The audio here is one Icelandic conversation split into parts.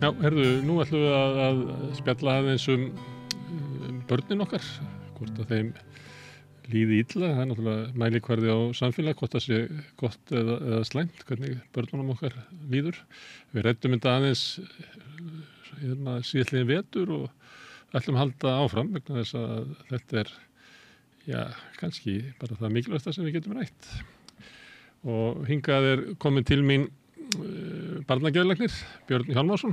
Já, nú ætlum við að spjalla aðeins börnin okkar, hvort að þeim líði illa. Það náttúrulega mælikvarði á samfélag, hvort það sé gott eða slæmt, hvernig börnunum okkar líður. Við ræddum þetta aðeins síðastliðinn vetur og ætlum að halda áfram vegna þess að þetta kannski bara það mikilvægasta sem við getum rætt. Og hingað komin til mín barnageðlæknir, Björn Hjálmarsson.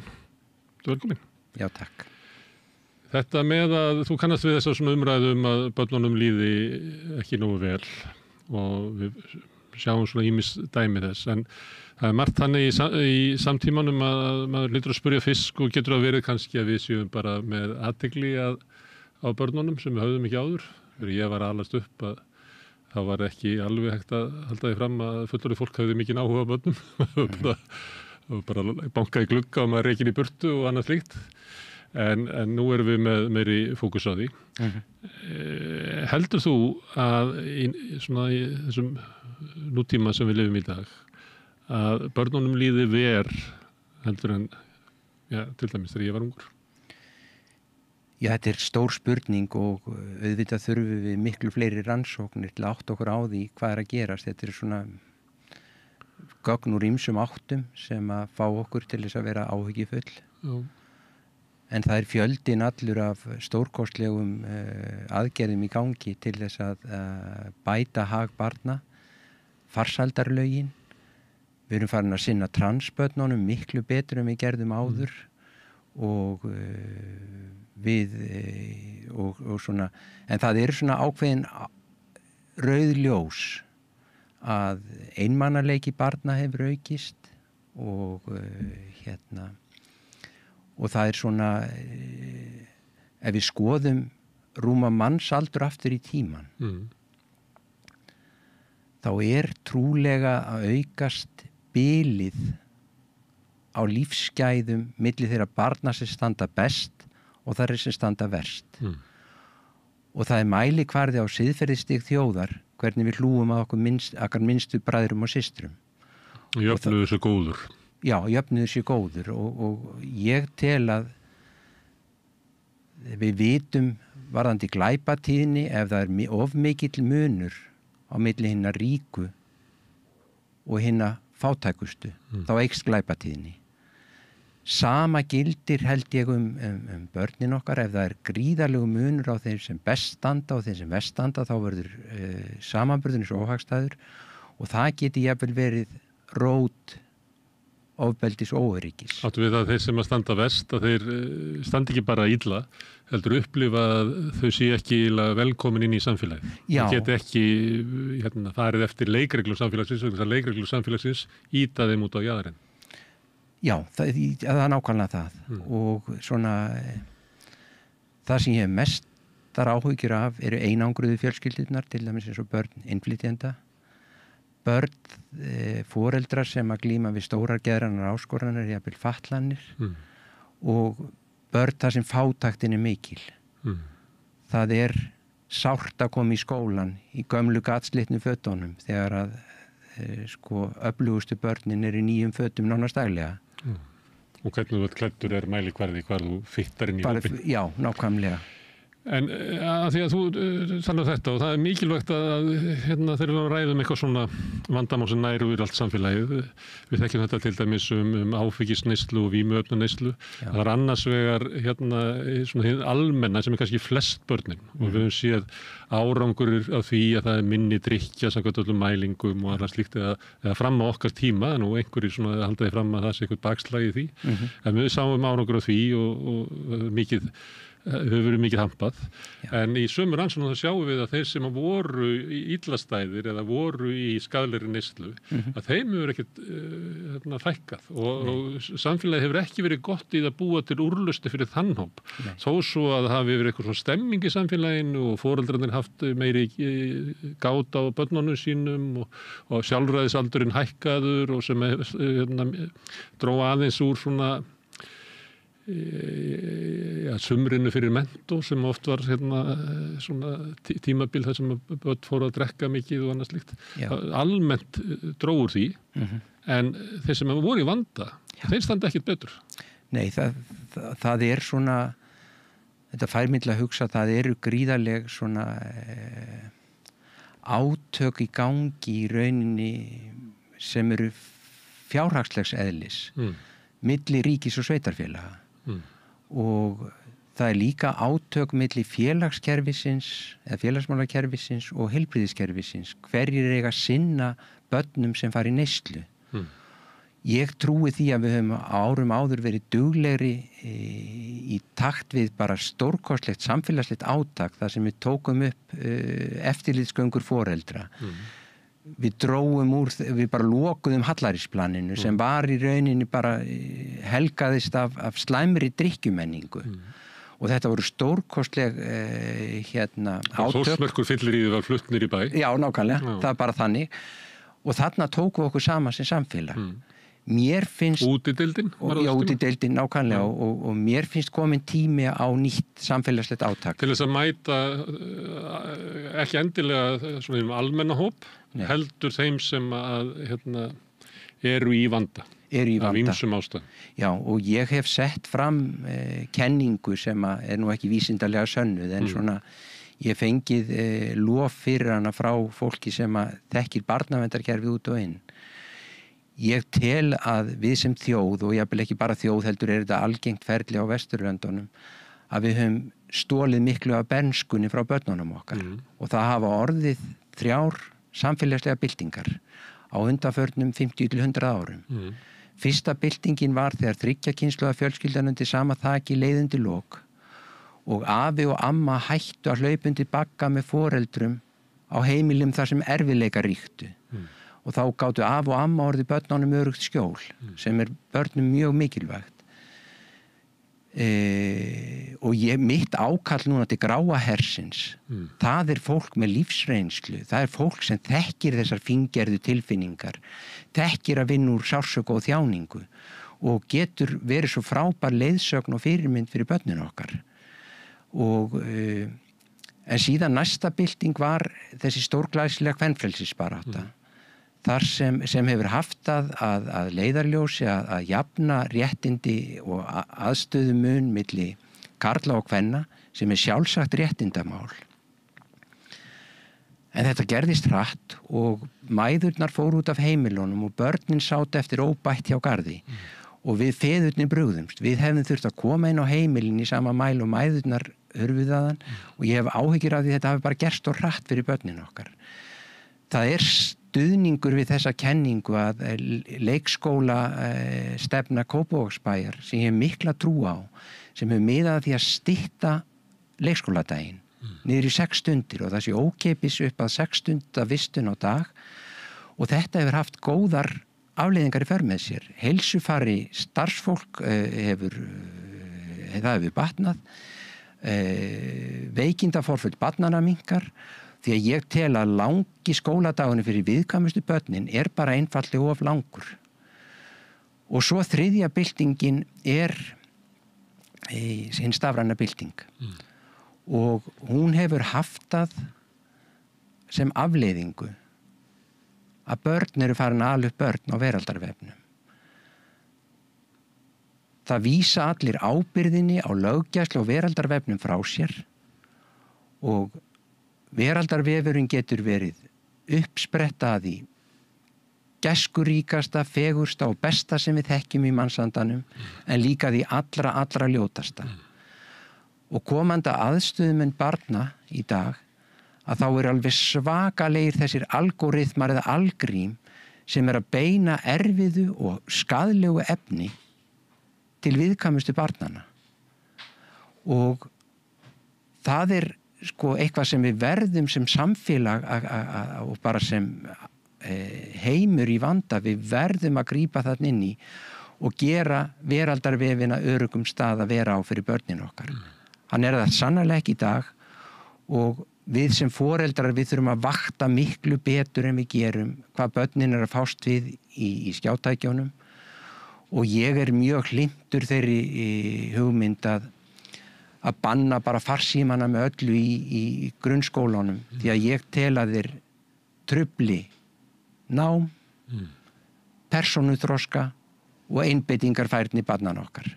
Velkomin. Já, takk. Þetta með að þú kannast við þessar svona umræðum að börnunum líði ekki nógu vel og við sjáum svona ýmis dæmi þess, en það margt þannig í samtímanum að maður lítur að spyrja fisk og getur að verið kannski að við séum bara með athygli á börnunum sem við höfðum ekki áður. Þegar ég var að alast upp að þá var ekki alveg hægt að halda því fram að fullorðið fólk hafði mikinn áhuga á börnum. bara banka í glugga og maður rekin í burtu og annað slíkt. En nú erum við með meiri fókus á því. Heldur þú að í þessum nútíma sem við lifum í dag að börnunum líði verr heldur en til dæmis þegar ég var ungur? Já, þetta stór spurning og auðvitað þurfum við miklu fleiri rannsóknir til að átta okkur á því hvað að gerast. Þetta svona gögn úr ýmsum áttum sem að fá okkur til þess að vera áhyggjufull. Já. En það fjöldinn allur af stórkostlegum aðgerðum í gangi til þess að bæta hag barna, farsældarlögin. Við erum farin að sinna transbörnunum miklu betur en við gerðum áður og svona, en það svona ákveðin rauð ljós að einmannaleiki barna hefur aukist og og það svona ef við skoðum rúma mannsaldur aftur í tíman þá trúlega að aukast bilið á lífsgæðum milli þeirra barna sem standa best og þar sem standa verst. Og það mælikvarði á siðferðisstig þjóðar hvernig við hlúum að okkar minnstu bræðrum og systrum. Og jöfnuður sé góður. Já, jöfnuður sé góður og ég tel að við vitum varðandi glæpatíðni ef það of mikill munur á milli hinna ríku og hinna fátækustu, þá eykst glæpatíðni. Sama gildir held ég börnin okkar, ef það gríðarlegu munur á þeim sem best standa og þeim sem verst standa, þá verður samanburðurinn svo óhagstæður og það geti jafnvel verið rót ofbeldis og óöryggis. Áttu við að þeir sem að standa verst, að þeir standi ekki bara illa, heldur upplifa að þau sé ekki velkomin inn í samfélagið. Já. Það geti ekki farið eftir leikreglum samfélagsins, vegna þess að leikreglum samfélagsins ýta þeim út á jaðarinn. Já, það nákvæmlega það. Og svona það sem ég hef mestar áhyggjur af eru einangruðu fjölskyldurnar, til dæmis eins og börn innflytjenda, börn foreldrar sem að glíma við stórar geðrænar áskoranir, jafnvel fatlanir og börn þar sem fátæktin mikil. Það sárt að koma í skólan í gömlu gatslitnu fötunum þegar að öflugustu börnin í nýjum fötum nánast daglega. Og hvernig þú klæddur mælikvarði hvar þú fittar inn í hópinn. Já, nákvæmlega. En að því að þú talar þetta og það mikilvægt að þegar við ræðum eitthvað svona vandamál sem nær yfir allt samfélagið, við þekkjum þetta til dæmis áfengisneyslu og vímuefnaneyslu. Það annars vegar svona hið almenna sem kannski flest börnin og við höfum séð árangur af því að það minni drykkja samkvæmt öllum mælingum og annað slíkt eða fram á okkar tíma, nú einhverjir svona haldaði fram að það sé eitthvað bakslag í því, en við sáum árangur af því og mikið hefur verið mikið hampað. En í sömu rannsóknum þá sjáum við að þeir sem voru í illastæðir eða voru í skaðlegri neyslu, að þeim hefur ekkert fækkað og samfélagið hefur ekki verið gott í að búa til úrlausnir fyrir þann hóp. Þó svo að það hafi verið eitthvað svona stemming í samfélaginu og foreldrarnir haft meiri gát á börnunum sínum og sjálfræðisaldurinn hækkaður og sem dró aðeins úr svona sumrinu fyrir mentó sem oft var svona tímabil þar sem börn fóru að drekka mikið og annað slíkt. Almennt dróur því, en þeir sem voru í vanda, þeir standa ekkert betur. Nei, það svona, þetta fær mig til að hugsa, það eru gríðarleg svona átök í gangi í rauninni sem eru fjárhagslegs eðlis, milli ríkis og sveitarfélaga. Og það líka átök milli félagskerfisins eða félagsmálakerfisins og heilbrigðiskerfisins. Hverjir eiga að sinna börnum sem fara í neyslu. Ég trúi því að við höfum árum áður verið duglegri í takt við bara stórkostlegt samfélagslegt átak þar sem við tókum upp eftirlitsgöngur foreldra. Við dróum úr, við bara lokuðum hallarísplaninu sem var í rauninni bara helgaðist af slæmri drykkjumenningu. Og þetta voru stórkostleg átök. Þórsmerkur fylliríði var flutt niður í bæ. Já, nákvæmlega, það var bara þannig. Og þarna tókum við okkur saman sem samfélag. Mér finnst... Útideildin? Já, útideildin, nákvæmlega. Og mér finnst komin tími á nýtt samfélagslegt átak. Til þess að mæta ekki endilega svona almenna hóp, heldur þeim sem að, eru í vanda. Af ýmsum ástæðum. Já, og ég hef sett fram kenningu sem er nú ekki vísindalega sönnuð, en svona ég fengið lof fyrir hana frá fólki sem að þekkir barnaverndarkerfið út og inn. Ég tel að við sem þjóð, og jafnvel ekki bara þjóð heldur þetta algengt ferli á Vesturlöndunum, að við höfum stólið miklu af bernskunni frá börnunum okkar. Og það hafa orðið 3 samfélagslega byltingar á undanförnum 50 til 100 árum. Fyrsta byltingin var þegar 3 kynslóða fjölskyldan undir sama þaki leiðundi lok og afi og amma hættu að hlaupa undir bagga með foreldrum á heimilum þar sem erfiðleika ríktu. Og þá gátu af og amma orðið börnunum örugt skjól, sem börnum mjög mikilvægt. Og mitt ákall núna til gráa hersins, það fólk með lífsreynslu, það fólk sem þekkir þessar fíngerðu tilfinningar, þekkir að vinna úr sársauka og þjáningu og getur verið svo frábær leiðsögn og fyrirmynd fyrir börnin okkar. En síðan næsta bylting var þessi stórglæsilega kvenfrelsisbarátta. Þar sem hefur haft að leiðarljósi að jafna réttindi og aðstöðumun milli karla og kvenna sem sjálfsagt réttindamál. En þetta gerðist hratt og mæðurnar fóru út af heimilunum og börnin sátu eftir óbætt hjá garði. Og við feðurnir brugðumst. Við hefðum þurft að koma inn á heimilin í sama mæl og mæðurnar hurfu þaðan og ég hef áhyggjur af því þetta hafi bara gerst og hratt fyrir börnin okkar. Það stuðningur við þessa kenningu að leikskóla stefna Kópavogsbæjar sem ég hef mikla trú á, sem hefur miðað því að stytta leikskóladaginn niður í 6 stundir og það sé ókeypis upp að 6 stunda vistun á dag og þetta hefur haft góðar afleiðingar í för með sér. Heilsufari starfsfólk hefur batnað, veikindaforföll barnanna minnkar. Því að ég tel að langi skóladagunni fyrir viðkvæmustu börnin bara einfaldlega of langur. Og svo 3. byltingin hinn stafræna bylting. Og hún hefur haft það sem afleiðingu að börn eru farin að ala upp börn á veraldarvefnum. Það vísa allir ábyrgðinni á löggæslu og veraldarvefnum frá sér og veraldarvefurinn getur verið uppsprettað í gæskuríkasta, fegursta og besta sem við þekkjum í mannsandanum, en líka því allra ljótasta. Og komandi aðstöðumenn barna í dag, að þá alveg svakalegir þessir algoritmar eða algrím sem að beina erfiðu og skaðlegu efni til viðkvæmustu barnanna. Og það eitthvað sem við verðum sem samfélag og bara sem heimur í vanda, við verðum að grípa þarna inn í og gera veraldarvefina öruggum stað að vera á fyrir börnin okkar. Hann það sannarlega ekki í dag og við sem foreldrar við þurfum að vakta miklu betur en við gerum hvað börnin að fást við í skjátækjónum og ég mjög hlynntur þeirri hugmynd að banna bara farsímana með öllu í grunnskólanum því að ég tel að þeir trufli nám, persónuþroska og einbeitingarfærni barnanna okkar.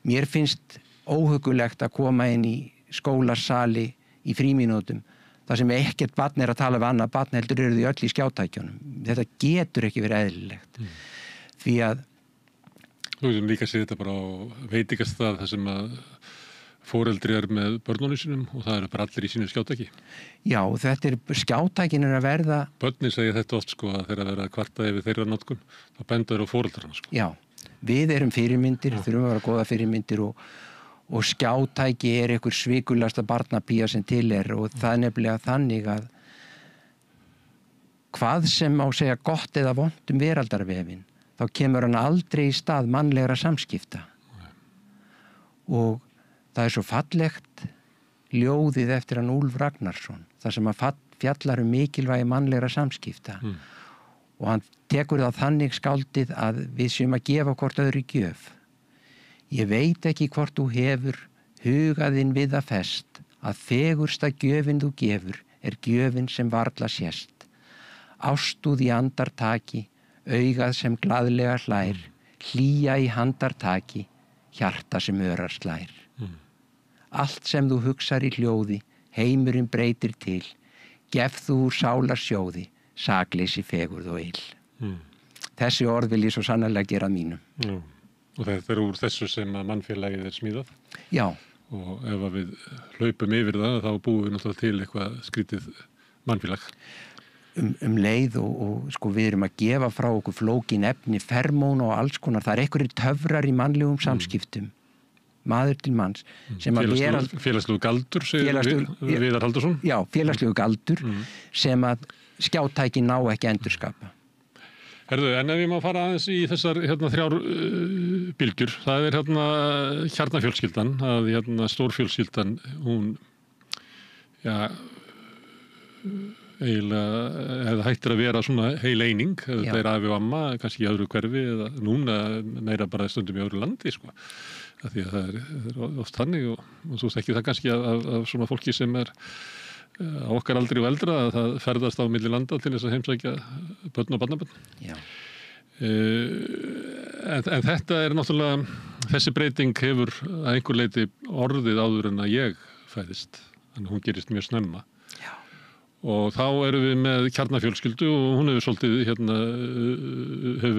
Mér finnst óhugulegt að koma inn í skólasali í frímínútum þar sem ekkert barn að tala við annað barn, heldur eru því öll í skjátækjunum. Þetta getur ekki verið eðlilegt. Því að Þú getum líka séð þetta bara á veitingastað þar sem að foreldri með börnunum sínum og það eru bara allir í sínu skjátæki. Já, þetta skjátækin að verða... Börnin segja þetta oft sko að þeirra verða að kvarta yfir þeirra notkun, þá benda þeir á foreldrarna sko. Já, við erum fyrirmyndir, þurfum að vera góða fyrirmyndir og skjátæki einhver svikulasta barnapía sem til og það nefnilega þannig að hvað sem á segja gott eða vont veraldarvefinn, þá kemur hann aldrei í stað mannlegra samskipta. Og það svo fallegt ljóðið eftir hann Úlf Ragnarsson, þar sem hann fjallar mikilvægi mannlegra samskipta. Og hann tekur það þannig skáldið að við séum að gefa hvort öðru gjöf. Ég veit ekki hvort þú hefur hugaðinn við að fest, að fegursta gjöfin þú gefur gjöfin sem varla sést. Ástúð í andartaki, augað sem glaðlega hlær, hlýja í handartaki, hjarta sem örar slær. Allt sem þú hugsar í hljóði, heimurinn breytir til, gef þú úr sálar sjóði, sakleysi fegurð og ill. Þessi orð vil ég svo sannarlega gera að mínum. Og þetta úr þessu sem að mannfélagið smíðað. Já. Og ef að við hlaupum yfir það, þá búum við náttúrulega til eitthvað skrítið mannfélag. Leið og sko við erum að gefa frá okkur flókin efni, fermón og alls konar. Það einhverjir töfrar í mannlegum samskiptum. Maður til manns sem að vera félagslegu galdur segir Viðar Halldórsson. Já, félagslegu galdur sem að skjátæki ná ekki endurskapa. Herðu, en ef ég má fara aðeins í þessar þrjár bylgjur, það kjarnafjölskyldan, að stórfjölskyldan, hún eiginlega eða hættir að vera svona heil eining, þetta afi og amma, kannski í öðru hverfi eða núna meira bara stundum í öðru landi sko. Því að það er oft þannig og þú þekkir það kannski af svona fólki sem á okkar aldri og eldra að það ferðast á milli landa til þess að heimsækja börn og barnabörn. Já. En þetta náttúrulega, þessi breyting hefur að einhver leyti orðið áður en að ég fæðist, þannig að hún gerist mjög snemma. Já. Og þá erum við með kjarnafjölskyldu og hún hefur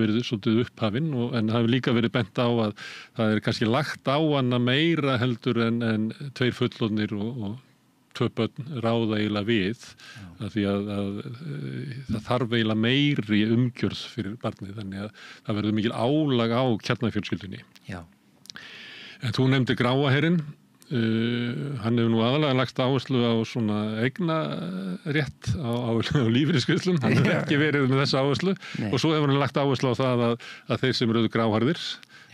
verið svolítið upphafin en það hefur líka verið bent á að það kannski lagt á hana meira heldur en tveir fullorðnir og tvö börn ráða eiginlega við því að það þarf eiginlega meiri umgjörð fyrir barnið þannig að það verður mikil álag á kjarnafjölskyldunni. Já. En þú nefndir Gráaherinn. Hann hefur nú aðalega lagt áherslu á svona eignarétt á lífeyrisgreiðslum, hann hefur ekki verið með þessa áherslu. Og svo hefur hann lagt áherslu á það að þeir sem eru gráhærðir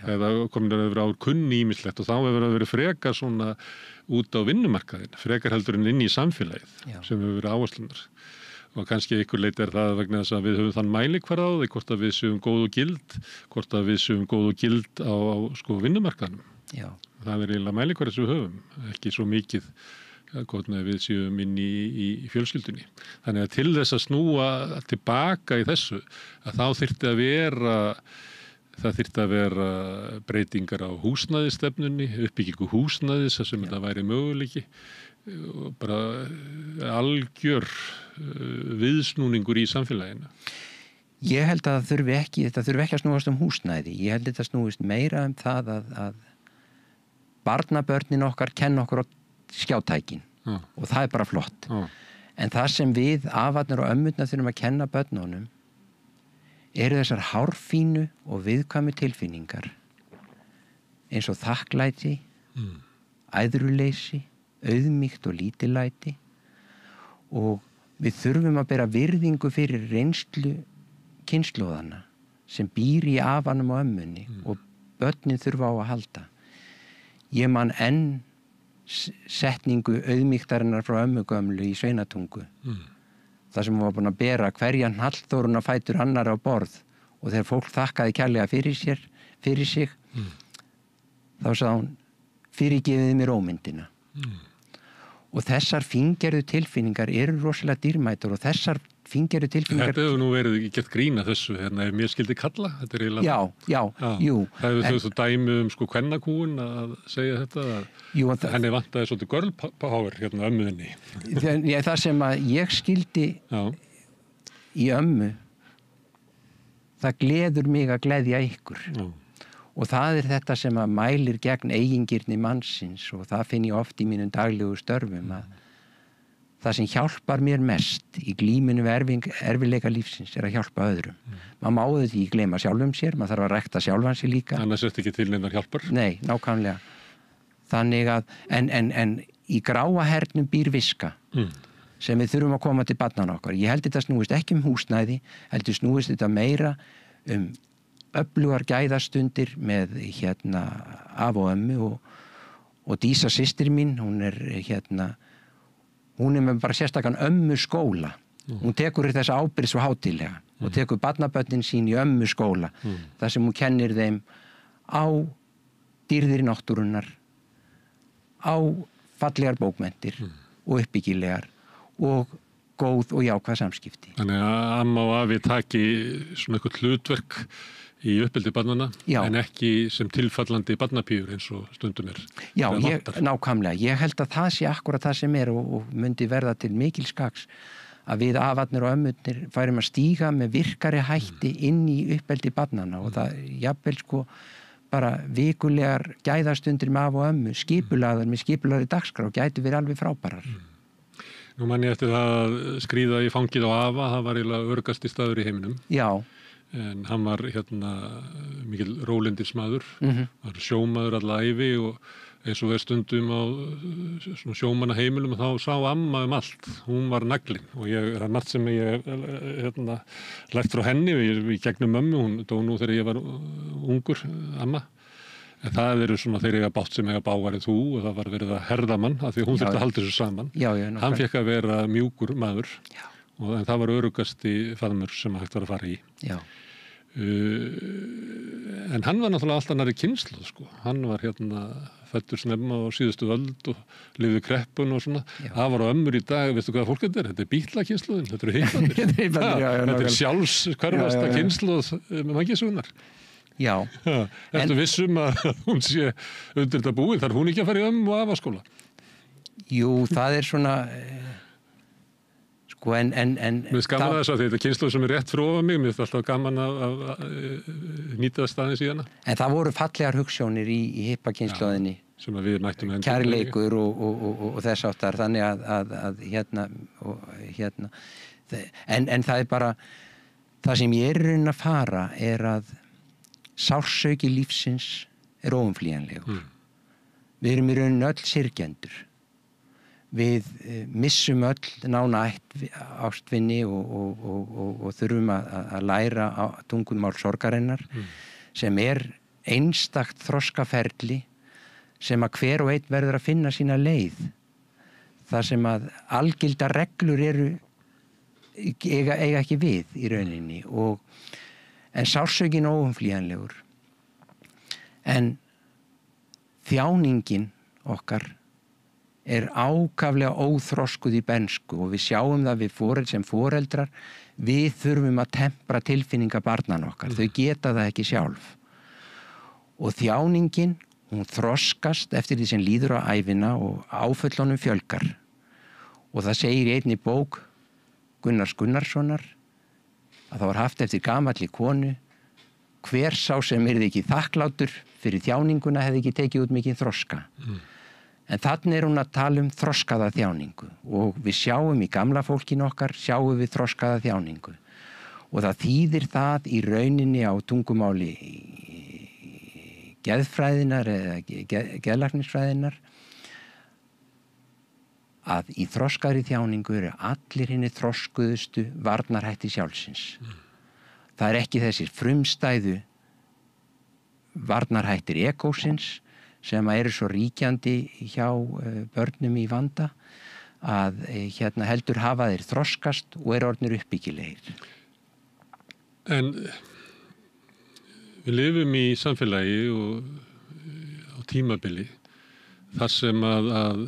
eða komin að vera á kunni ýmislegt og þá hefur það verið frekar svona út á vinnumarkaðin, frekar heldur en inn í samfélagið sem hefur verið áherslunar. Og kannski einhver leyti það vegna þess að við höfum þann mælikvarða á því hvort að við séum góð og gild á sko vinnumarkaðinum. Já. Það eiginlega mælikvarði sem við höfum, ekki svo mikið hvort við séum inn í fjölskyldunni. Þannig að til þess að snúa tilbaka í þessu, að þá þyrfti að vera breytingar á húsnæðisstefnunni, uppbyggingu húsnæðis sem þetta væri möguleiki, bara algjör viðsnúningur í samfélaginu. Ég held að þetta þurfi ekki að snúast húsnæði. Ég held að þetta snúist meira það að barnabörnin okkar kenna okkur á skjátækin og það bara flott. En það sem við afarnir og ömmurnar þurfum að kenna börnunum eru þessar hárfínu og viðkvæmu tilfinningar eins og þakklæti, æðruleysi, auðmýkt og lítillæti og við þurfum að bera virðingu fyrir reynslu kynslóðana sem býr í afanum og ömmunni og börnin þurfa á að halda. Ég man enn setningu auðmýktarinnar frá ömmugömlu í Sveinatungu. Það sem hún var búin að bera hverja hnallþórun að fætur annar á borð og þegar fólk þakkaði kærlega fyrir sig þá sagði hún fyrirgefiði mér ómyndina. Og þessar fíngerðu tilfinningar eru rosalega dýrmætar og þessar fíngeru tilfinningar. Þetta hefur nú verið gett grína þessu, hérna, ef mér skildi kalla, þetta er eiginlega... Jú. Það hefur þú dæmi sko kvennakúin að segja þetta, að henni vantaði svolítið girl power hérna ömmuðinni. Það sem að ég skildi í ömmu, það gleður mig að gleðja ykkur. Já. Og það er þetta sem að mælir gegn eigingirni mannsins og það finn ég oft í mínum daglegu störfum að það sem hjálpar mér mest í glíminu við erfiðleika lífsins er að hjálpa öðrum. Maður má þetta ekki gleyma sjálfum sér, maður þarf að rækta sjálfan sér líka. Annars ertu ekki til neinar hjálpar? Nei, nákvæmlega. Þannig að, en í gráa hernum býr viska sem við þurfum að koma til barnanna okkar. Ég held þetta snúist ekki húsnæði, heldur snúist þetta meira öflugar gæðastundir með af og ömmu og Dísa systir mín, hún er með bara sérstakann ömmu skóla. Hún tekur þessa ábyrgð svo hátíðlega og tekur barnabörnin sín í ömmu skóla þar sem hún kennir þeim á dýrðir náttúrunnar, á fallegar bókmenntir og uppbyggilegar og góð og jákvæð samskipti. Þannig að amma og afi taki svona eitthvað hlutverk í uppeldi barnanna, en ekki sem tilfallandi barnapíur eins og stundum er. Já, nákvæmlega. Ég held að það sé akkurat það sem er og myndi verða til mikil skaks að við afarnir og ömmurnir færum að stíga með virkari hætti inn í uppeldi barnanna og það jafnvel sko bara vikulegar gæðastundir með af og ömmu, skipulagðar með skipulagðri dagskrá gætu verið alveg frábærar. Nú man ég eftir það að skríða í fangið á afa, það var eiginlega öruggasti staður í heiminum. Já. En hann var mikil rólindismadur, var sjómaður alla ævi og eins og stundum á sjómannaheimilum þá sá amma allt, hún var naglinn og það er margt sem ég lært frá henni í gegnum mömmu, hún dó nú þegar ég var ungur, amma. En það eru svona þeir eiga bátt sem eiga bávarið þú og það var verið að herða mann af því að hún þurfti að halda þessu saman. Hann fékk að vera mjúkur maður. En það var öruggasti faðmur sem hægt var að fara í. En hann var náttúrulega allt annarri kynslóð sko. Hann var fæddur snemma á síðustu öld og lifði kreppun og svona. Það var á ömmur í dag, veistu hvað fólk þetta er? Þetta er bílakynslóðin, þetta eru hipparnir. Þetta er sjálfskörfasta kynslóð mannkynsunar. Já. Ertu vissum að hún sé undir þetta búið, þarf hún ekki að fara í og afaskóla? Jú, það er svona... Sko, Mér skaman þess að þetta er kynslóð sem er rétt fyrir ofan mig, mér finnst alltaf gaman að nýta það staðins í hana. En það voru fallegar hugsjónir í hippakynslóðinni. Sem að við mættum hendur. Kærleikur og þess áttar, þannig að en það er bara, það sem ég er raunin að fara er að sársauki lífsins er óumflýjanlegur. Við erum í raunin öll syrgjendur. Við missum öll nána ástvinni og þurfum að læra tungumál sorgarinnar sem er einstakt þroskaferli sem að hver og einn verður að finna sína leið. Það sem að algilda reglur eiga ekki við í rauninni en sársaukin óumflýjanlegur. En þjáningin okkar er ákaflega óþroskuð í bernsku og við sjáum það við sem foreldrar, við þurfum að tempra tilfinninga barnanna okkar, þau geta það ekki sjálf. Og þjáningin, hún þroskast eftir því sem líður á ævina og áföllunum fjölgar. Og það segir í einni bók Gunnars Gunnarssonar að það var haft eftir gamalli konu, hver sá sem yrði ekki þakklátur fyrir þjáninguna hefði ekki tekið út mikið þroska. En þannig er hún að tala þroskaða þjáningu og við sjáum í gamla fólkinu okkar, sjáum við þroskaða þjáningu. Og það þýðir það í rauninni á tungumáli geðfræðinar eða geðlæknisfræðinar að í þroskaðri þjáningu eru allir hinni þroskuðustu varnarhætti sjálfsins. Það er ekki þessir frumstæðu varnarhættir ekósins sem eru svo ríkjandi hjá börnum í vanda að heldur hafa þeir þroskast og eru orðnir uppbyggilegir. En við lifum í samfélagi og á tímabili þar sem að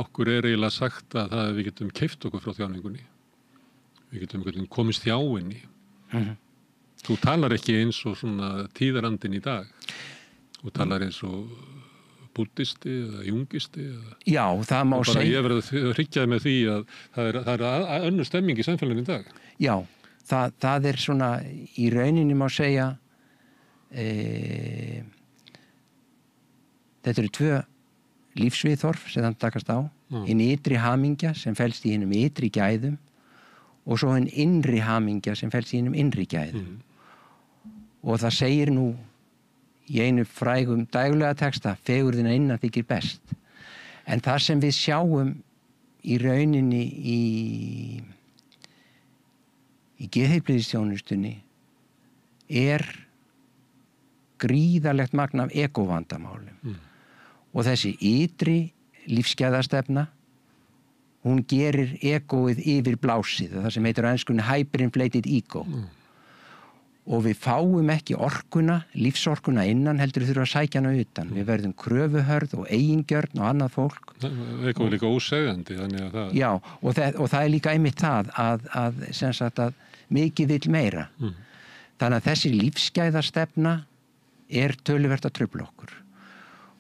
okkur er eiginlega sagt að við getum keypt okkur frá þjáningunni. við getum einhvern veginn komist hjá henni. Þú talar ekki eins og svona tíðarandinn í dag. Þú talar eins og búddisti eða jungisti eða... Já, það má segja... Ég verið að hryggjaði með því að það er önnur stemming í samfélaginu í dag. Já, það er svona, í rauninni má segja, þetta eru 2 lífsviðhorf sem það takast á. Hinn ytri hamingja sem felst í hinum ytri gæðum og svo hinn innri hamingja sem felst í hinum innri gæðum. Og það segir nú í einu frægum dægulega texta, fegurðina innan þykir best. En það sem við sjáum í rauninni í geðheilbrigðisþjónustunni er gríðarlegt magn af egóvandamálum. Og þessi ytri lífsgæðastefna, hún gerir egóið yfir blásið, það sem heitir á enskunni hyperinflated ego. Og við fáum ekki orkuna, lífsorkuna innan, heldur þurfa að sækja hana utan. Við verðum kröfuhörð og eigingjörn og annað fólk. Eitthvað líka ósegandi, þannig að það... Já, og það er líka einmitt það að mikið vill meira. Þannig að þessi lífsgæðastefna er töluvert að trufla okkur.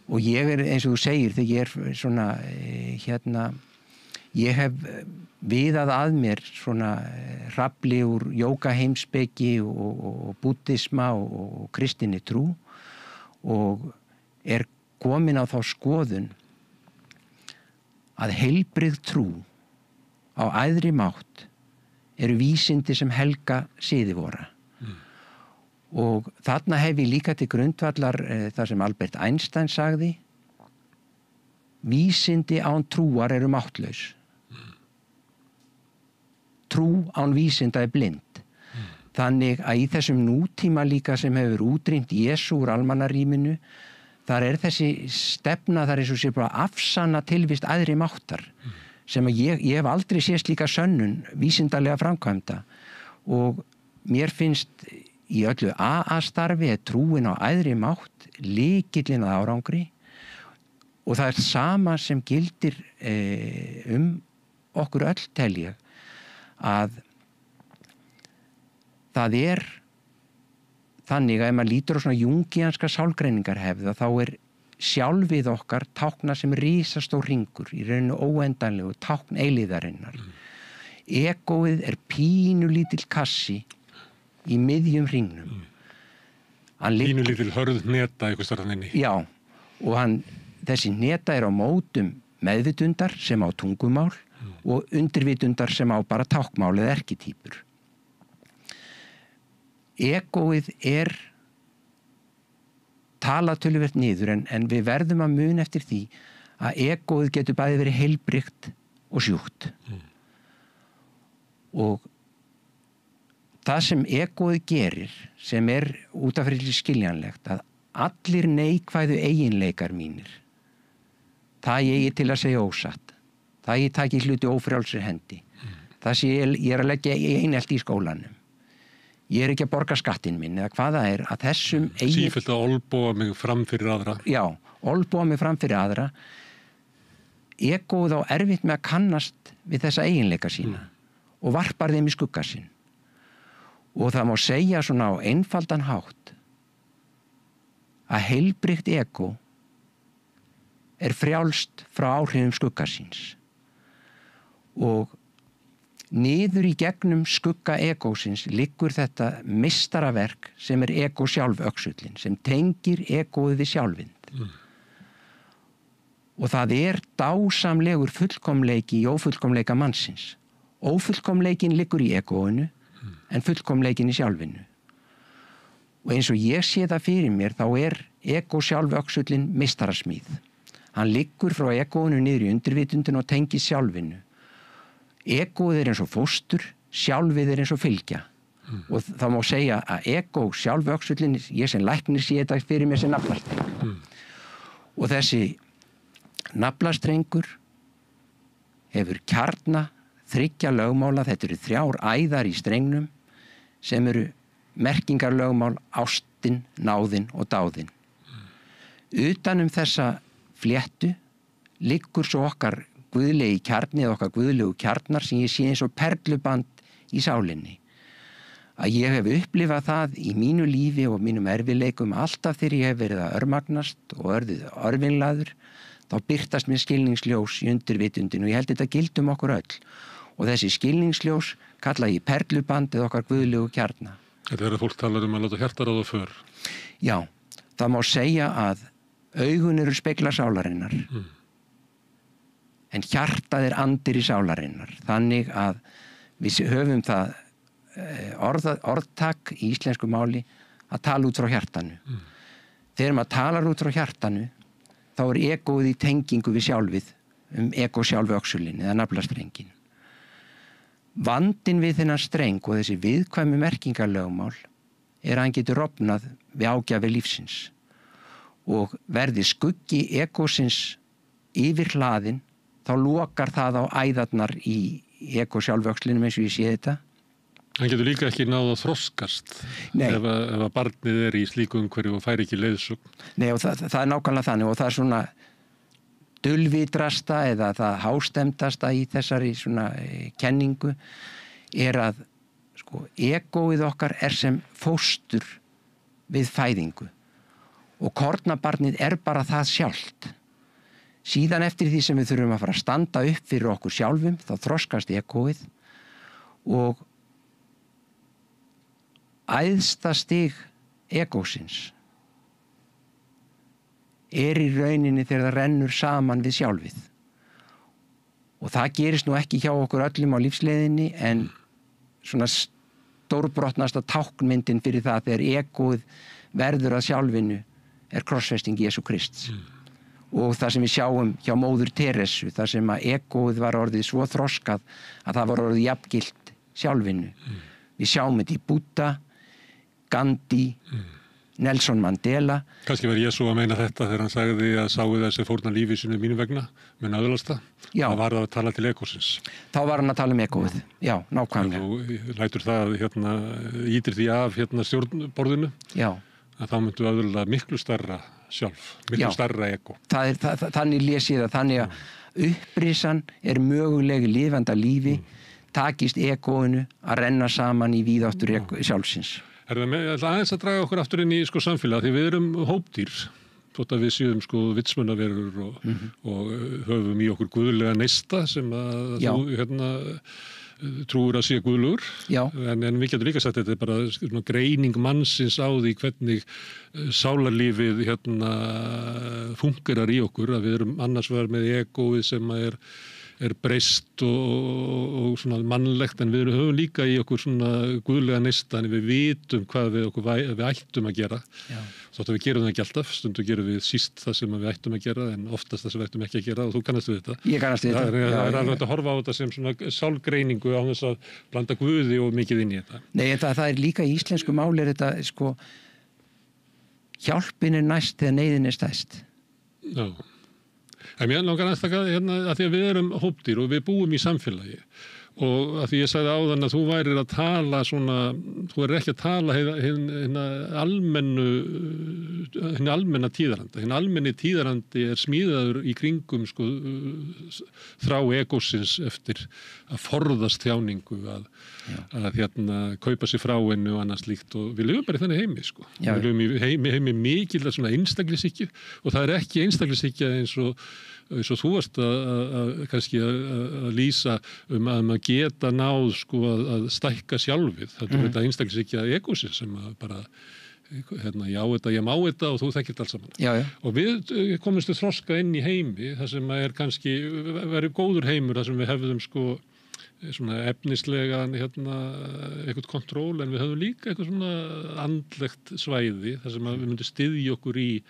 Og ég er, eins og þú segir, þegar ég er svona, ég hef viðað að mér svona hrafli úr jógaheimspeki og búddisma og kristinni trú og er komin á þá skoðun að heilbrigð trú á æðri mátt eru vísindi sem helga siðivora. Og þarna hef ég líka til grundvallar það sem Albert Einstein sagði: vísindi án trúar eru máttlaus. Trú án vísinda er blind. Þannig að í þessum nútíma líka sem hefur útrýmt Jesú úr almannarýminu, þar er þessi stefna, þar er svo sér bara afsanna tilvist æðri máttar, sem að ég hef aldrei sést líka sönnun vísindalega framkvæmda. Og mér finnst í öllu AA-starfi er trúin á æðri mátt lykillinn að árangri, og það er sama sem gildir okkur öll, tel ég, að það er þannig að ef maður lítur á svona jungianska sálgreiningarhefð, þá er sjálfið okkar táknað sem risastór hringur, í rauninu óendanlegu tákn eilíðarinnar. Egóið er pínulítill kassi í miðjum hringnum. Pínulítill hörð neta eitthvað starðinni. Já, og þessi neta er á mótum meðvitundar sem á tungumál og undirvitundar sem á bara tákmál eða erkitýpur. Egóið er talað töluvert niður, en við verðum að muna eftir því að egóið getur bæði verið heilbrigt og sjúkt. Og það sem egóið gerir, sem er út af fyrir skiljanlegt, að allir neikvæðu eiginleikar mínir, það ég til að segja ósatt, það ég taki hluti ófrjálsri hendi, það sem ég er að leggja einelti í skólanum, ég er ekki að borga skattinn minn, eða hvað það er, að þessum sífellt að olbúa mig fram fyrir aðra. Já, olbúa mig fram fyrir aðra. Egóið á erfitt með að kannast við þessa eiginleika sína og varpar þeim í skugga sinn. Og það má segja svona á einfaldan hátt að heilbrigt egó er frjálst frá áhrifum skugga síns. Og niður í gegnum skugga egósins liggur þetta meistaraverk sem er egó sjálföxullin, sem tengir egóið við sjálfvind. Og það er dásamlegur fullkomleiki í ófullkomleika mannsins. Ófullkomleikin liggur í egóinu, en fullkomleikin í sjálfinu. Og eins og ég sé það fyrir mér, þá er egó sjálföxullin meistarasmíð. Hann liggur frá egóinu niður í undirvitundin og tengir sjálfinu. Egóið er eins og fóstur, sjálfið er eins og fylgja. Og það má segja að egó sjálföxullin, ég sem læknir sé þetta fyrir mér sem naflastreng. Og þessi naflastrengur hefur kjarna 3 lögmála, þetta eru 3 æðar í strengnum, sem eru merkingarlögmál, ástin, náðin og dáðin. Utanum þessa fléttu liggur svo okkar guðlegi kjarni eða okkar guðlegu kjarnar sem ég sé eins og perluband í sálinni. Að ég hef upplifað það í mínu lífi og mínum erfiðleikum alltaf þegar ég hef verið að örmagnast og orðið örvinlaður, þá birtast mér skilningsljós í undirvitundinu og ég held þetta gildum okkur öll. Og þessi skilningsljós kalla ég perluband eða okkar guðlegu kjarna. Þetta er að fólk talar að láta hjarta ráða för. Já, það má segja að augun eru speglar sálarinnar. En hjartað er andir í sálarinnar. Þannig að við höfum það orðtak í íslensku máli að tala út frá hjartanu. Þegar maður talar út frá hjartanu, þá er egóið í tengingu við sjálfið, egó-sjálföxulin eða naflastrengin. Vandinn við þennan streng og þessi viðkvæmu merkingarlögmál er að hann getur rofnað við ágjafi lífsins og verði skuggi egósins yfir hlaðin, þá lokar það á æðarnar í egó-sjálföxlinum eins og ég sé þetta. Hann getur líka ekki náð að þroskast ef að barnið er í slíku umhverju og fær ekki leiðsögn. Nei, og það er nákvæmlega þannig og það er svona dulvitrasta eða það hástemdasta í þessari svona kenningu er að sko, egóið okkar er sem fóstur við fæðingu og kornabarnið er bara það sjálft. Síðan eftir því sem við þurfum að fara að standa upp fyrir okkur sjálfum, þá þroskast egóið og æðsta stig egósins er í rauninni þegar það rennur saman við sjálfið. Og það gerist nú ekki hjá okkur öllum á lífsleiðinni en svona stórbrotnasta táknmyndin fyrir það þegar egóið verður að sjálfinu er krossfesting Jesú Krists. Og það sem við sjáum hjá móður Teresu, það sem að egóið var orðið svo þroskað að það var orðið jafngilt sjálfinu. Við sjáum þetta í Búdda, Gandhi, Nelson Mandela. Kannski var Jesú að meina þetta þegar hann sagði að sáu þessi fórna lífi sinu mínu vegna, mun aðalast það. Það var það að tala til egósins. Þá var hann að tala um egóið, já, nákvæmlega. Þú lætur það, ítir því af stjórnborðinu, að þá myndu aðalega miklu starra sjálf, miklu starra egó. Þannig les ég það, þannig að upprisan er möguleg lifanda lífi, takist egóinu að renna saman í víðáttur sjálfsins. Það aðeins að draga okkur aftur inn í samfélag því við erum hópdýr þótt að við séum vitsmunaverur og höfum í okkur guðlega neista sem að þú trúir að sé guðlugur en við getum líka sagt þetta er bara greining mannsins á því hvernig sálarlífið fungerar í okkur að við erum annars vegar með egóið sem er breyst og svona mannlegt en við höfum líka í okkur svona guðlega neista en við vitum hvað við ættum að gera. Þótt að við gerum það ekki alltaf, stundum gerum við síst það sem við ættum að gera en oftast það sem við ættum ekki að gera og þú kannast við þetta. Ég kannast við þetta. Það er alveg að horfa á þetta sem svona sálgreiningu á þess að blanda guði og mikið inn í þetta. Nei, það er líka í íslensku máli er þetta hjálpin er næst þegar neyðin er stærst. Já. En mér langar að því að við erum hópdýr og við búum í samfélagi og að því ég sagði áðan að þú værir að tala þú er ekki að tala hinn almenna tíðaranda. Hinn almenni tíðarandi er smíðaður í kringum þrá egósins eftir að forðast þjáningu að kaupa sér frá hennu og annars líkt og við lifum bara í þannig heimi Við lifum í heimi mikil einstaklishyggju og það er ekki einstaklishyggja eins og þú varst kannski að lýsa að maður geta náð að stækka sjálfið. Þetta er þetta einstaklishyggja egósins sem bara ég má þetta og þú þekkir allt saman. Og við komumst til þroska inn í heimi þar sem er kannski verið góður heimur þar sem við hefðum svona efnislega eitthvað kontról en við höfum líka eitthvað svona andlegt svæði þar sem við myndum styðja okkur í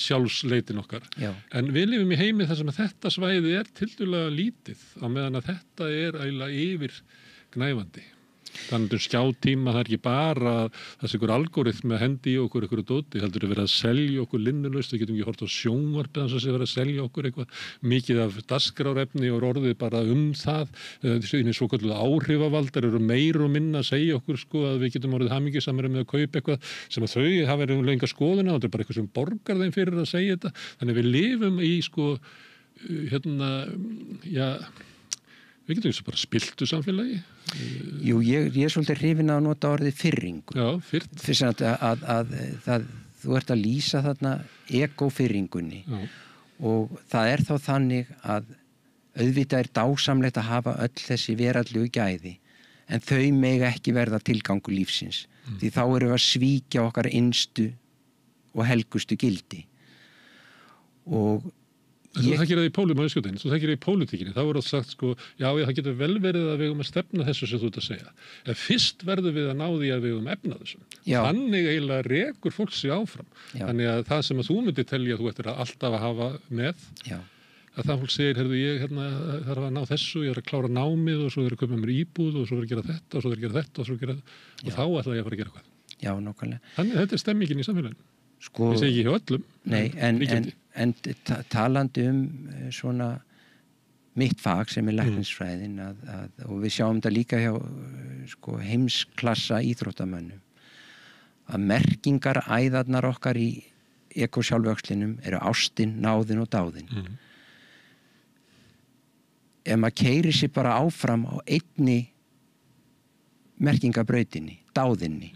sjálfsleitin okkar. En við lifum í heimi þar sem að þetta svæði er tildulega lítið á meðan að þetta er eiginlega yfir gnæfandi. Þannig skjátíma, það er ekki bara þessi ykkur algoritmi að hendi í okkur ykkur dóti, heldur að vera að selja okkur linnulaust, við getum ekki hort á sjónvarpið þannig að það vera að selja okkur eitthvað mikið af dagskrárefni og orðið bara það, því svo kalluð áhrifavaldar eru meir og minna að segja okkur að við getum orðið hamingjusamari með að kaupa eitthvað sem að þau hafa verið lenga skoðuna, þetta er bara eitthvað sem borgar þeim fyrir að segja þetta, þannig við lifum í við getum þessu bara spiltu samfélagi. Jú, ég er svolítið hrifinn að nota orðið firringu. Já, fyrrt. Fyrst að þú ert að lýsa þarna egofyrringunni. Já. Og það er þá þannig að auðvitað er dásamlegt að hafa öll þessi veraldlegu gæði, en þau mega ekki verða tilgangur lífsins. Því þá erum við að svíkja okkar innstu og helgustu gildi. Og Þú þekkir það í pólitíkinni, þú þekkir það í pólitíkinni, þá er það sagt sko, já, það getur vel verið að við eigum að stefna þessu sem þú ert að segja. En fyrst verðum við að ná því að við eigum efna þessum. Þannig eiginlega rekur fólk sig áfram. Já. Þannig að það sem að þú myndir telja að þú ættir að alltaf að hafa með, að það fólk segir, heyrðu ég þarf að ná þessu, ég er að klára námið og svo er að köpa mér íbúð og svo er að gera þetta og svo er að gera þetta og svo er að gera þetta og þá ætla ég að fara að gera eitthvað. Já, nákvæmlega. Þannig þetta er stemmingin í samfélaginu. Sko, ég segi ekki hjá öllum. Nei, en talandi svona mitt fag sem er læknisfræðin og við sjáum þetta líka hjá sko, heimsklassa íþróttamönnum að merkingaræðarnar okkar í ekosjálfvöxlinum eru ástin, náðin og dáðin. Ef maður keyrir sig bara áfram á einni merkingabrautinni, dáðinni,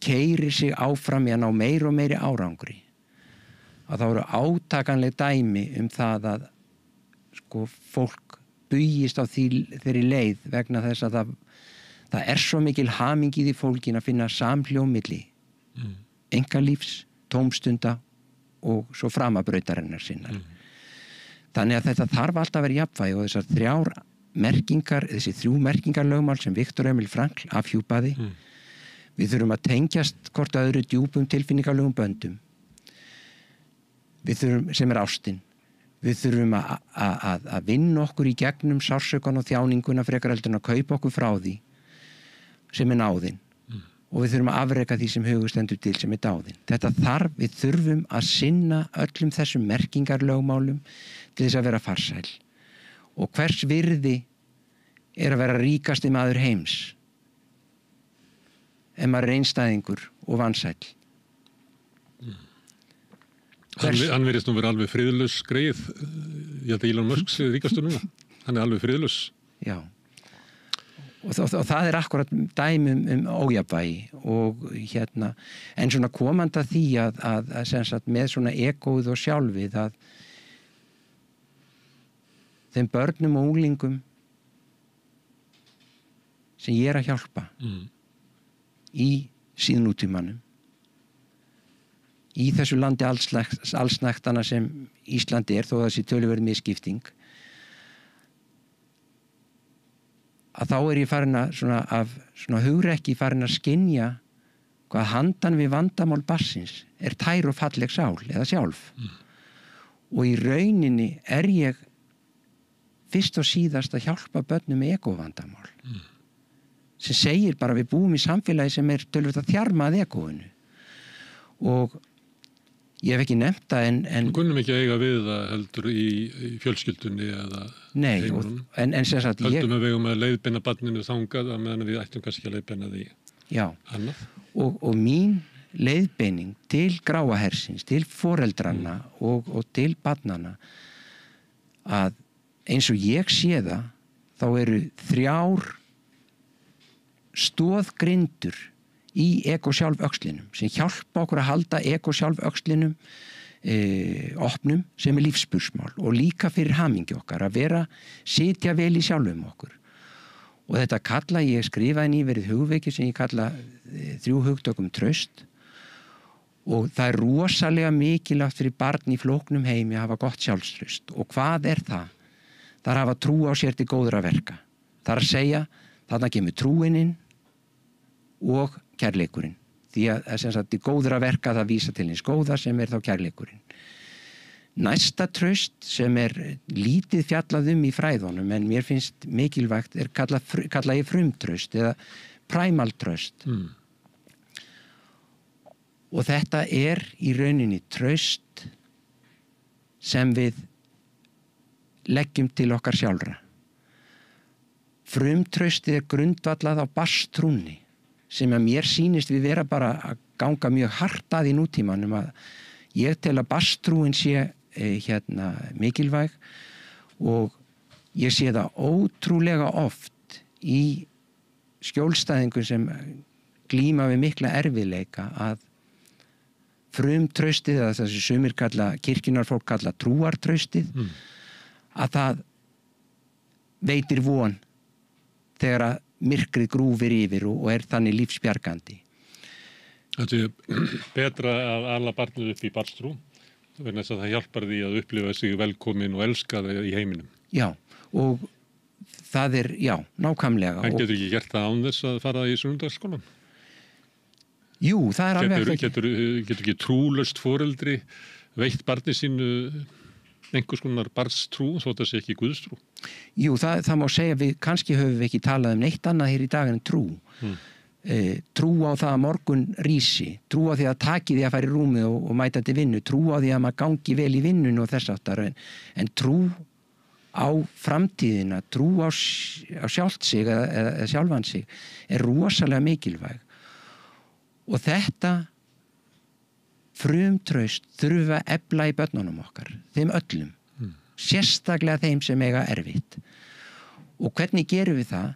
keyrir sig áfram í að ná meiri og meiri árangri, að þá eru átakanleg dæmi það að sko, fólk bugist á þeirri leið vegna þess að það er svo mikil haming í því fólkin að finna samhljóm milli einkalífs, tómstunda og svo framabrautarinnar sinnar. Þannig að þetta þarf alltaf að vera jafnvægi og þessar þessi þrjú merkingarlögmál sem Viktor Emil Frankl afhjúpaði, við þurfum að tengjast hvort öðru djúpum tilfinningarlegum böndum. Við þurfum, sem er ástin. Við þurfum að vinna okkur í gegnum sársaukan og þjáninguna frekar heldur en að kaupa okkur frá því sem er náðin. Og við þurfum að afreka því sem hugur stendur til sem er dáðin. Við þurfum að sinna öllum þessum merkingarlögmálum til þess að vera farsæl. Og hvers virði er að vera ríkasti maður heims ef maður er einstæðingur og vansæll. Hann verðist nú vera alveg friðlaus greið. Ég held að Elon Musk sé ríkastur núna. Hann er alveg friðlaus. Já. Og það er akkurat dæmi ójafnvægi og en svona komandi að því að sem sagt með svona egóið og sjálfið að þeim börnum og unglingum sem ég er að hjálpa í síðnútímanum í þessu landi allsnægtana sem Íslandi er þó þessi töluverð misskipting að þá er ég farin að svona hugrekki farin að skynja hvað handan við vandamál barnsins er tær og falleg sál eða sjálf og í rauninni er ég fyrst og síðast að hjálpa börnum með egovandamál sem segir bara við búum í samfélagi sem er tölvöld að þjarma að egóinu og ég hef ekki nefnt það en Þú kunnum ekki að eiga við það heldur í fjölskyldunni eða heimunum. En sem sagt höldum að við eigum að leiðbeina barninu þangað að meðan við ættum kannski að leiðbeina því annað. Og mín leiðbeining til gráahersins, til foreldranna og til barnanna að eins og ég sé það þá eru 3 stoðgrindur í ekosjálföxlinum sem hjálpa okkur að halda ekosjálföxlinum opnum sem er lífspursmál og líka fyrir hamingju okkar að sitja vel í sjálfum okkur og þetta kalla ég skrifaði nýverið hugveiki sem ég kalla 3 hugtökum traust og það er rosalega mikilvægt fyrir barn í flóknum heimi að hafa gott sjálfstraust og hvað er það? Það er að hafa trú á sér til góðra verka. Það er að segja þarna kemur trúininn og kærleikurinn. Því að sem sagt, í góðra verka það vísa til hins góða sem er þá kærleikurinn. Næsta traust sem er lítið fjallað í fræðunum en mér finnst mikilvægt er kalla ég frumtraust eða primal traust. Og þetta er í rauninni traust sem við leggjum til okkar sjálfra. Frumtraustið er grundvallað á barnstrúnni sem að mér sýnist við vera bara að ganga mjög hart að í nútímanum að ég tel að barnstrúin sé mikilvæg og Ég sé það ótrúlega oft í skjólstæðingum sem glíma við mikla erfiðleika að frumtraustið, eða þessi sumir kalla, kirkjunarfólk kalla trúartraustið, að það veitir von þegar að myrkrið grúfir yfir og er þannig lífsbjargandi. Það er betra að ala barnið upp í barnstrú, vegna þess að það hjálpar því að upplifa sig velkomin og elskaði í heiminum. Já, og það er, já, nákvæmlega. En getur ekki gert það án þess að fara í sunnundagsskólann? Jú, það er alveg ekki. Getur ekki trúlaust foreldri veitt barni sínu einhvers konar barnstrú, þó það sé ekki guðstrú? Jú, það má segja, kannski höfum við ekki talað neitt annað hér í dag en trú. Trú á það að morgun rísi, trú á því að taki því að fara í rúmi og mæta til vinnu, trú á því að maður gangi vel í vinnun og þess áttar, en trú á framtíðina, trú á sjálft sig eða sjálfan sig er rosalega mikilvæg. Og þetta frumtraust þurfa að efla í börnunum okkar, þeim öllum, sérstaklega þeim sem eiga erfitt. Og hvernig gerum við það?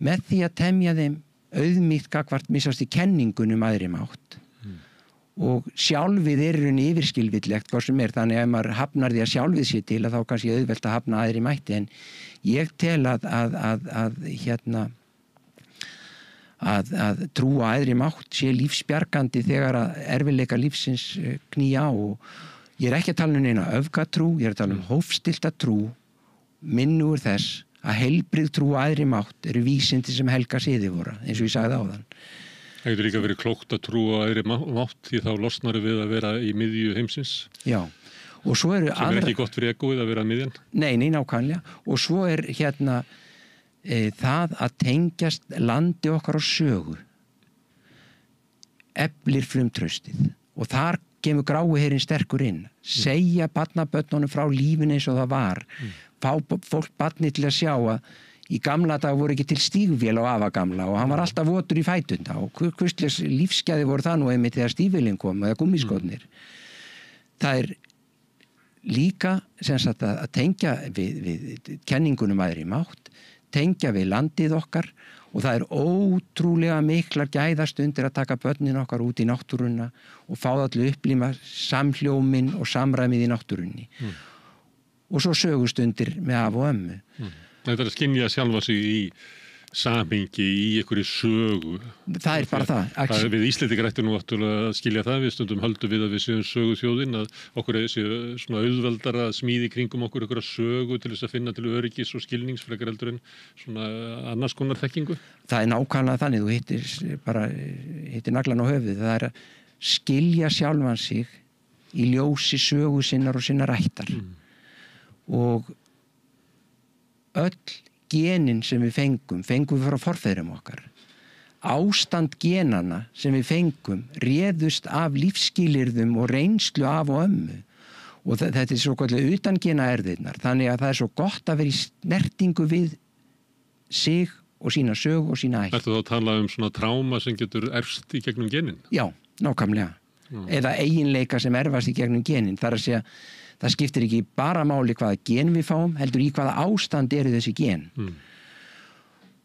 Með því að temja þeim auðmýkt gagnvart missast í kenningunum aðri mátt. Og sjálfið er raunni yfirskilvillegt hvað sem er, þannig að ef maður hafnar því að sjálfið sé til að þá kannski auðvelt að hafna aðri mætti, en ég tel að trúa aðri mátt sé lífsbjargandi þegar að erfiðleika lífsins knýja á, og ég er ekki að tala um neina öfgatrú, ég er að tala um hófstilta trú, minnugur þess að heilbrigð trú aðri mátt eru vísindi sem helga siði voru, eins og ég sagði áðan. Það getur líka verið klókt að trúa aðri mátt, því þá losnar við að vera í miðju heimsins. Já, og svo eru sem er ekki gott fyrir egóið að vera miðjan. Nei, nákvæmlega. Og svo er það að tengjast landi okkar á sögu eflir frumtraustið, og þar kemur grái herinn sterkur inn, segja barnabörnunum frá lífinu eins og það var, fá fólk barni til að sjá að í gamla dag voru ekki til stígvél á afa gamla og hann var alltaf votur í fætunda, og hvurslags lífsgæði voru það nú einmitt þegar stígvélin kom eða gúmmískotnir. Það er líka sem sagt að tengja við kenningunum aðri mátt, tengja við landið okkar, og það er ótrúlega miklar gæðastundir að taka börnin okkar út í náttúruna og fá það til að upplýma samhljóminn og samræmið í náttúrunni. Og svo sögustundir með af og ömmu. Þetta er að skynja sjálfa sig í samhengi, í einhverju sögu. Það er bara það. Við Íslendingar ættum nú náttúrulega að skilja það, við stundum höldum við að við séum söguþjóðin, að okkur séu svona auðveldara að smíði kringum okkur einhverja sögu til þess að finna til öryggis og skilningsfrekar heldur en svona annars konar þekkingu. Það er nákvæmlega þannig, þú hittir naglan á höfuð, það er að skilja sjálfan sig í ljósi sögu sinnar og sinnar ættar. Og öll genin sem við fengum við frá forfeðrum okkar. Ástand genana sem við fengum réðust af lífsskilyrðum og reynslu af og ömmu. Og þetta er svo kallað utangena erfðirnar. Þannig að það er svo gott að vera í snertingu við sig og sína sögu og sína ætt. Ertu þá að tala um svona tráma sem getur erfst í gegnum genin? Já, nákvæmlega. Eða eiginleika sem erfast í gegnum genin. Það er að segja, það skiptir ekki bara máli hvaða gen við fáum, heldur í hvaða ástand eru þessi gen.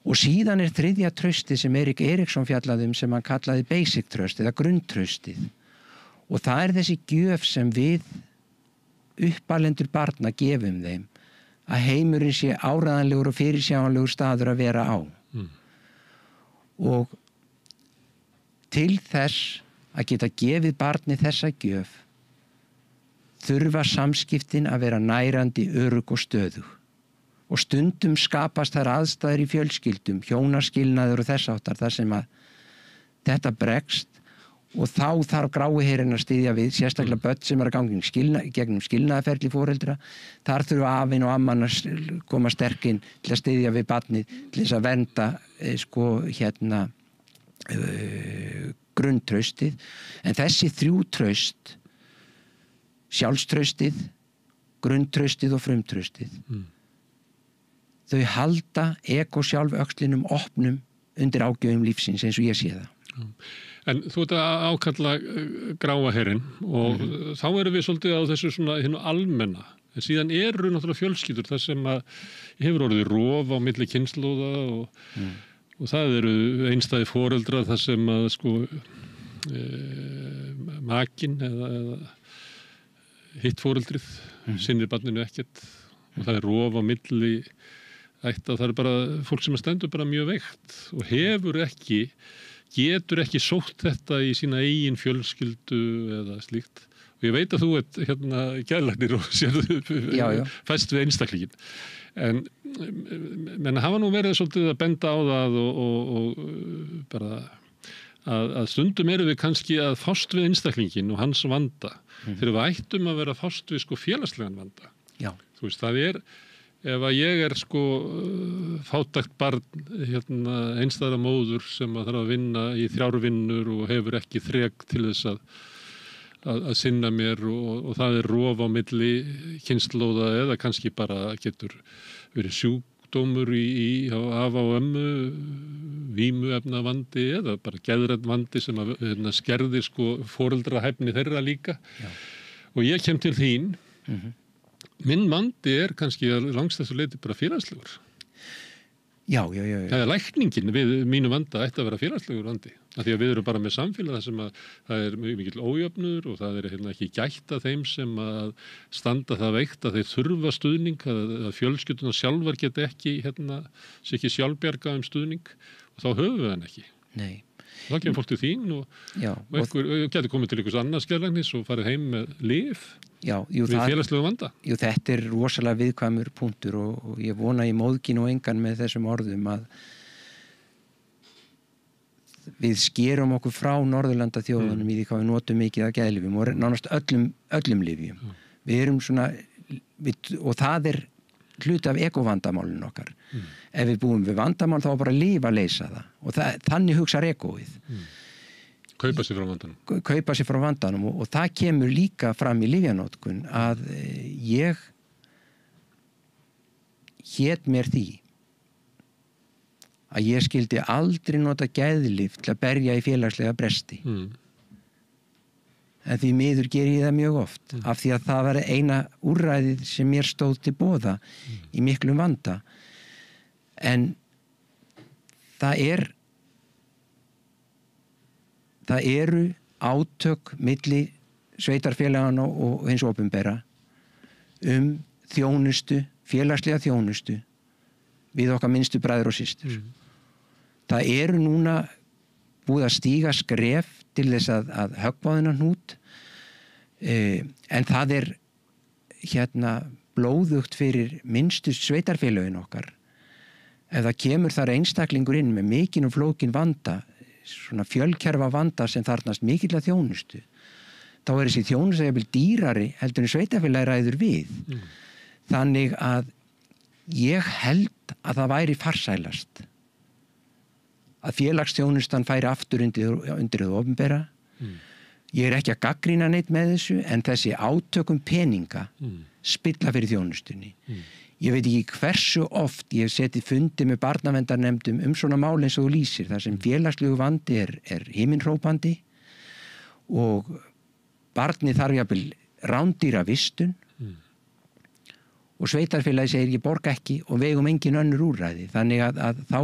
Og síðan er þriðja traustið sem Erik Eriksson fjallaði sem hann kallaði basic trust eða grunntraustið. Og það er þessi gjöf sem við uppalendur barna gefum þeim, að heimurinn sé áræðanlegur og fyrirsjáanlegur staður að vera á. Og til þess að geta gefið barni þessa gjöf þurfa samskiptin að vera nærandi, örugg og stöðug. Og stundum skapast þær aðstæður í fjölskyldum, hjónaskilnaður og þess áttar, þar sem að þetta bregst, og þá þarf grái herinn að styðja við, sérstaklega börn sem er að ganga gegnum skilnaðarferli foreldra. Þar þurfa afinn og amman að koma sterkinn til að styðja við barnið, til þess að vernda grunntraustið. En þessi þrjú traust, sjálfstraustið, grunntraustið og frumtraustið, þau halda sjálföxlinum opnum undir ágjöfum lífsins eins og ég sé það. En þú ert að ákalla gráa herinn og þá erum við svolítið á þessu svona hinu almenna En síðan eru náttúrulega fjölskyldur þar sem að hefur orðið rof á milli kynslóða og það eru einstæði foreldrar þar sem að sko makinn eða hitt foreldrið sinnir barninu ekkert og það er rof á milli ætta. Það er bara fólk sem stendur bara mjög veikt og getur ekki sótt þetta í sína eigin fjölskyldu eða slíkt. Og ég veit að þú ert geðlæknir og fæst við einstaklingin. En menn hafa nú verið svolítið að benda á það og bara að stundum eru við kannski að fást við einstaklingin og hans vanda. Þegar við ættum að vera að fást við sko félagslegan vanda. Já. Þú veist, það er, ef að ég er sko fátækt barn, einstæðra móður sem að þarf að vinna í 3 vinnur og hefur ekki þrek til þess að sinna mér og það er rof á milli kynslóða eða kannski bara getur verið sjúkdómur á afa og ömmu, vímuefnavandi eða bara geðræn vandi sem að skerðir sko foreldrahæfni þeirra líka. Já. Og ég kem til þín, minn vandi er kannski að langstæstu leyti bara félagslegur. Já. Það er lækningin við mínu vanda ætti að vera félagslegur vandi. Af því að við erum bara með samfélag þar sem að það er mikill ójöfnur og það er ekki gætt að þeim sem að standa það veikt að þeir þurfa stuðning, að fjölskyldurnar sjálfar geta ekki, sé ekki sjálfbjarga stuðning og þá höfum við hann ekki. Nei. Þá kemur fólk til þín og einhver getur komið til einhvers annars geðlæknis og farið heim með lyf við félagslegu vanda. Jú, þetta er rosalega viðkvæmur punktur og ég vona í móðgin og engan með þessum orðum að við skerum okkur frá Norðurlanda þjóðunum í því hvað við notum mikið af geðlyfjum og nánast öllum lyfjum. Við erum svona, og það er hluti af egovandamálinu okkar. Ef við búum við vandamál þá bara lyf að leysa það og þannig hugsar egoið. Kaupa sér frá vandanum. Kaupa sér frá vandanum og það kemur líka fram í lyfjanótkun að ég hét mér því að ég skildi aldrei nota geðlyf til að berja í félagslega bresti. En því miður ger ég það mjög oft af því að það var eina úrræðið sem mér stóð til boða í miklum vanda. En það eru átök milli sveitarfélagana og hins opinbera þjónustu, félagslega þjónustu við okkar minnstu bræður og systur. Það eru núna búið að stíga skref til þess að höggva þennan hnút en það er blóðugt fyrir minnstu sveitarfélögin okkar. Ef það kemur þar einstaklingur inn með mikinn og flókin vanda, svona fjölkerfa vanda sem þarfnast mikilla þjónustu, þá er þessi þjónusta jafnvel dýrari heldur en sveitarfélagi ræður við. Þannig að ég held að það væri farsælast að félagsþjónustan færi aftur undir það opinbera. Ég er ekki að gagnrýna neitt með þessu en þessi átökum peninga spilla fyrir þjónustunni. Ég veit ekki hversu oft ég hef setið fundi með barnaverndarnefndum svona mál eins og þú lýsir, þar sem félagslegu vandi er himinhrópandi og barni þarf jafnvel rándýra vistun og sveitarfélagi segir ég borga ekki og vegum engin önnur úrræði. Þannig að þá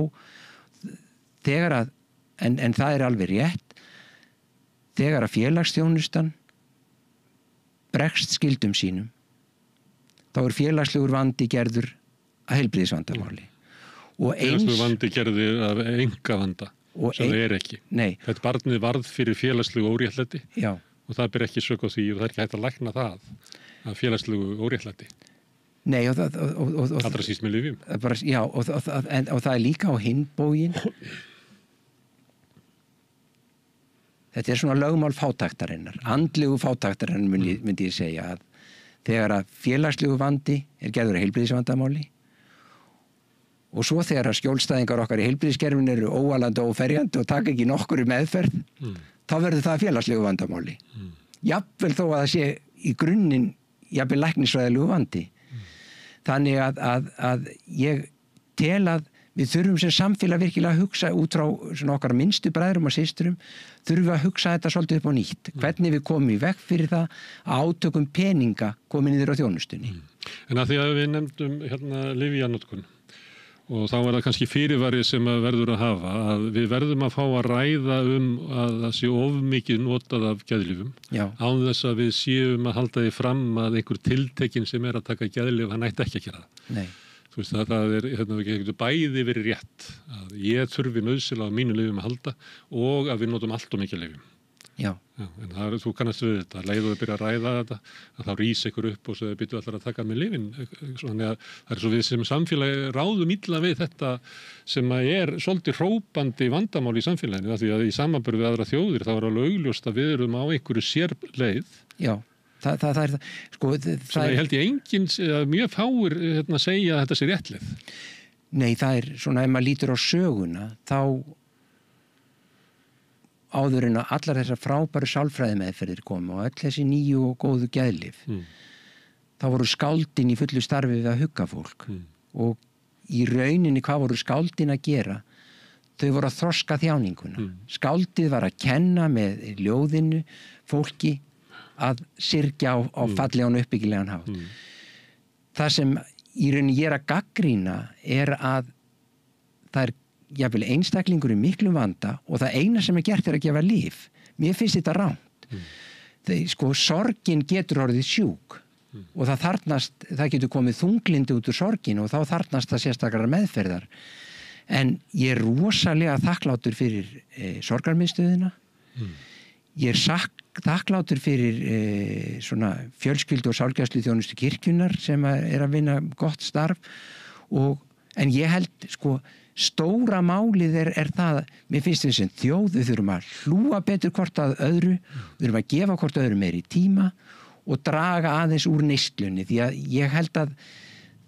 en það er alveg rétt, þegar að félagsþjónustan bregst skyldum sínum, þá er félagslegur vandi gerður að heilbrigðisvandamáli. Félagslegur vandi gerður af einkavanda sem það er ekki. Nei. Þetta barnið varð fyrir félagslegu óréttlæti og það ber ekki sök á því og það er ekki hægt að lækna það að félagslegu óréttlæti. Nei, allra síst með lyfjum. Já, og það er líka á hinn bóginn. Þetta er svona lögmál fátæktarinnar, andlegu fátæktarinnar myndi ég segja að þegar að félagslegu vandi er gerður að heilbrigðisvandamáli og svo þegar að skjólstæðingar okkar í heilbrigðiskerfinu eru óalandi og óferjandi og taka ekki nokkur í meðferð, þá verður það félagslegu vandamáli. Jafnvel þó að það sé í grunninn jafnvel læknisfræðilegu vandi. Þannig að ég tel að Við þurfum sem samfélag virkilega að hugsa út frá svona okkar minnstu bræðrum og systurum, þurfum við að hugsa þetta svolítið upp á nýtt. Hvernig við komum í veg fyrir það að átökum peninga komin niður á þjónustunni. En að því að við nefndum lyfjanotkun og þá það kannski fyrirvari sem að verður að hafa að við verðum að fá að ræða að það sé of mikið notað af geðlyfum án þess að við séum að halda því fram að einhver tiltekinn sem að taka geðlyf, hann ætti ekki að gera það. Nei. Þú veist það getur bæði verið rétt að ég þurfi nauðsynlega á mínu lyfjum að halda og að við notum allt of mikið lyfjum. Já. En þú kannast við þetta, leiðu þau byrja að ræða þetta, að þá rís ykkur upp og svo þau byrju allar að taka með lyfin. Þannig að það svo við sem samfélagi ráðum illa við þetta sem að svolítið hrópandi vandamál í samfélaginu, því að í samanburði við aðra þjóðir þá alveg augljóst að við erum á einhverju sérleið. Já, það er það. Sko, það ég held ég enginn, mjög fáir segja að þetta sé réttleið. Nei, það er svona, ef maður lítur á söguna, þá áður en að allar þessar frábæru sálfræðimeðferðir komu og öll þessi nýju og góðu geðlyf þá voru skáldin í fullu starfi við að hugga fólk og í rauninni hvað voru skáldin að gera? Þau voru að þroska þjáninguna. Skáldið var að kenna með ljóðinu fólki að syrgja á fallegan uppbyggilegan hátt. Það sem í rauninni ég að gagnrýna að það jafnvel einstaklingur í miklum vanda og það eina sem gert að gefa lyf. Mér finnst þetta rangt. Sko, sorgin getur orðið sjúk og það getur komið þunglindi út úr sorgin og þá þarfnast það sérstakar meðferðar. En ég rosalega þakklátur fyrir sorgarmiðstöðina. Ég þakklátur fyrir svona fjölskyldu og sálgæsluþjónustu kirkjunnar sem að vinna gott starf en ég held sko stóra málið er það, mér finnst við sem þjóð, við þurfum að hlúa betur hvort að öðru, við þurfum að gefa hvort öðru meiri tíma og draga aðeins úr neyslunni, því að ég held að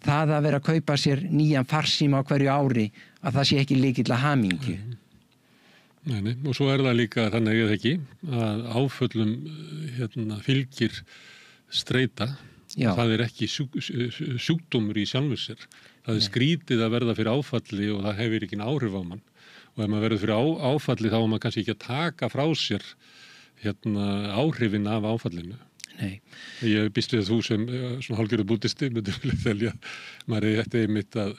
það að vera að kaupa sér nýjan farsíma á hverju ári, að það sé ekki lykill að hamingju. Nei, og svo það líka þannig ekki, að áföllum fylgir streita, það ekki sjúkdómur í sjálfu sér. Það skrítið að verða fyrir áfalli og það hefur ekki áhrif á mann. Og ef maður verður fyrir áfalli þá maður kannski ekki að taka frá sér áhrifin af áfallinu. Nei. Ég býst við að þú sem svona hálfgerður búddisti myndir vilja telja maður þetta einmitt að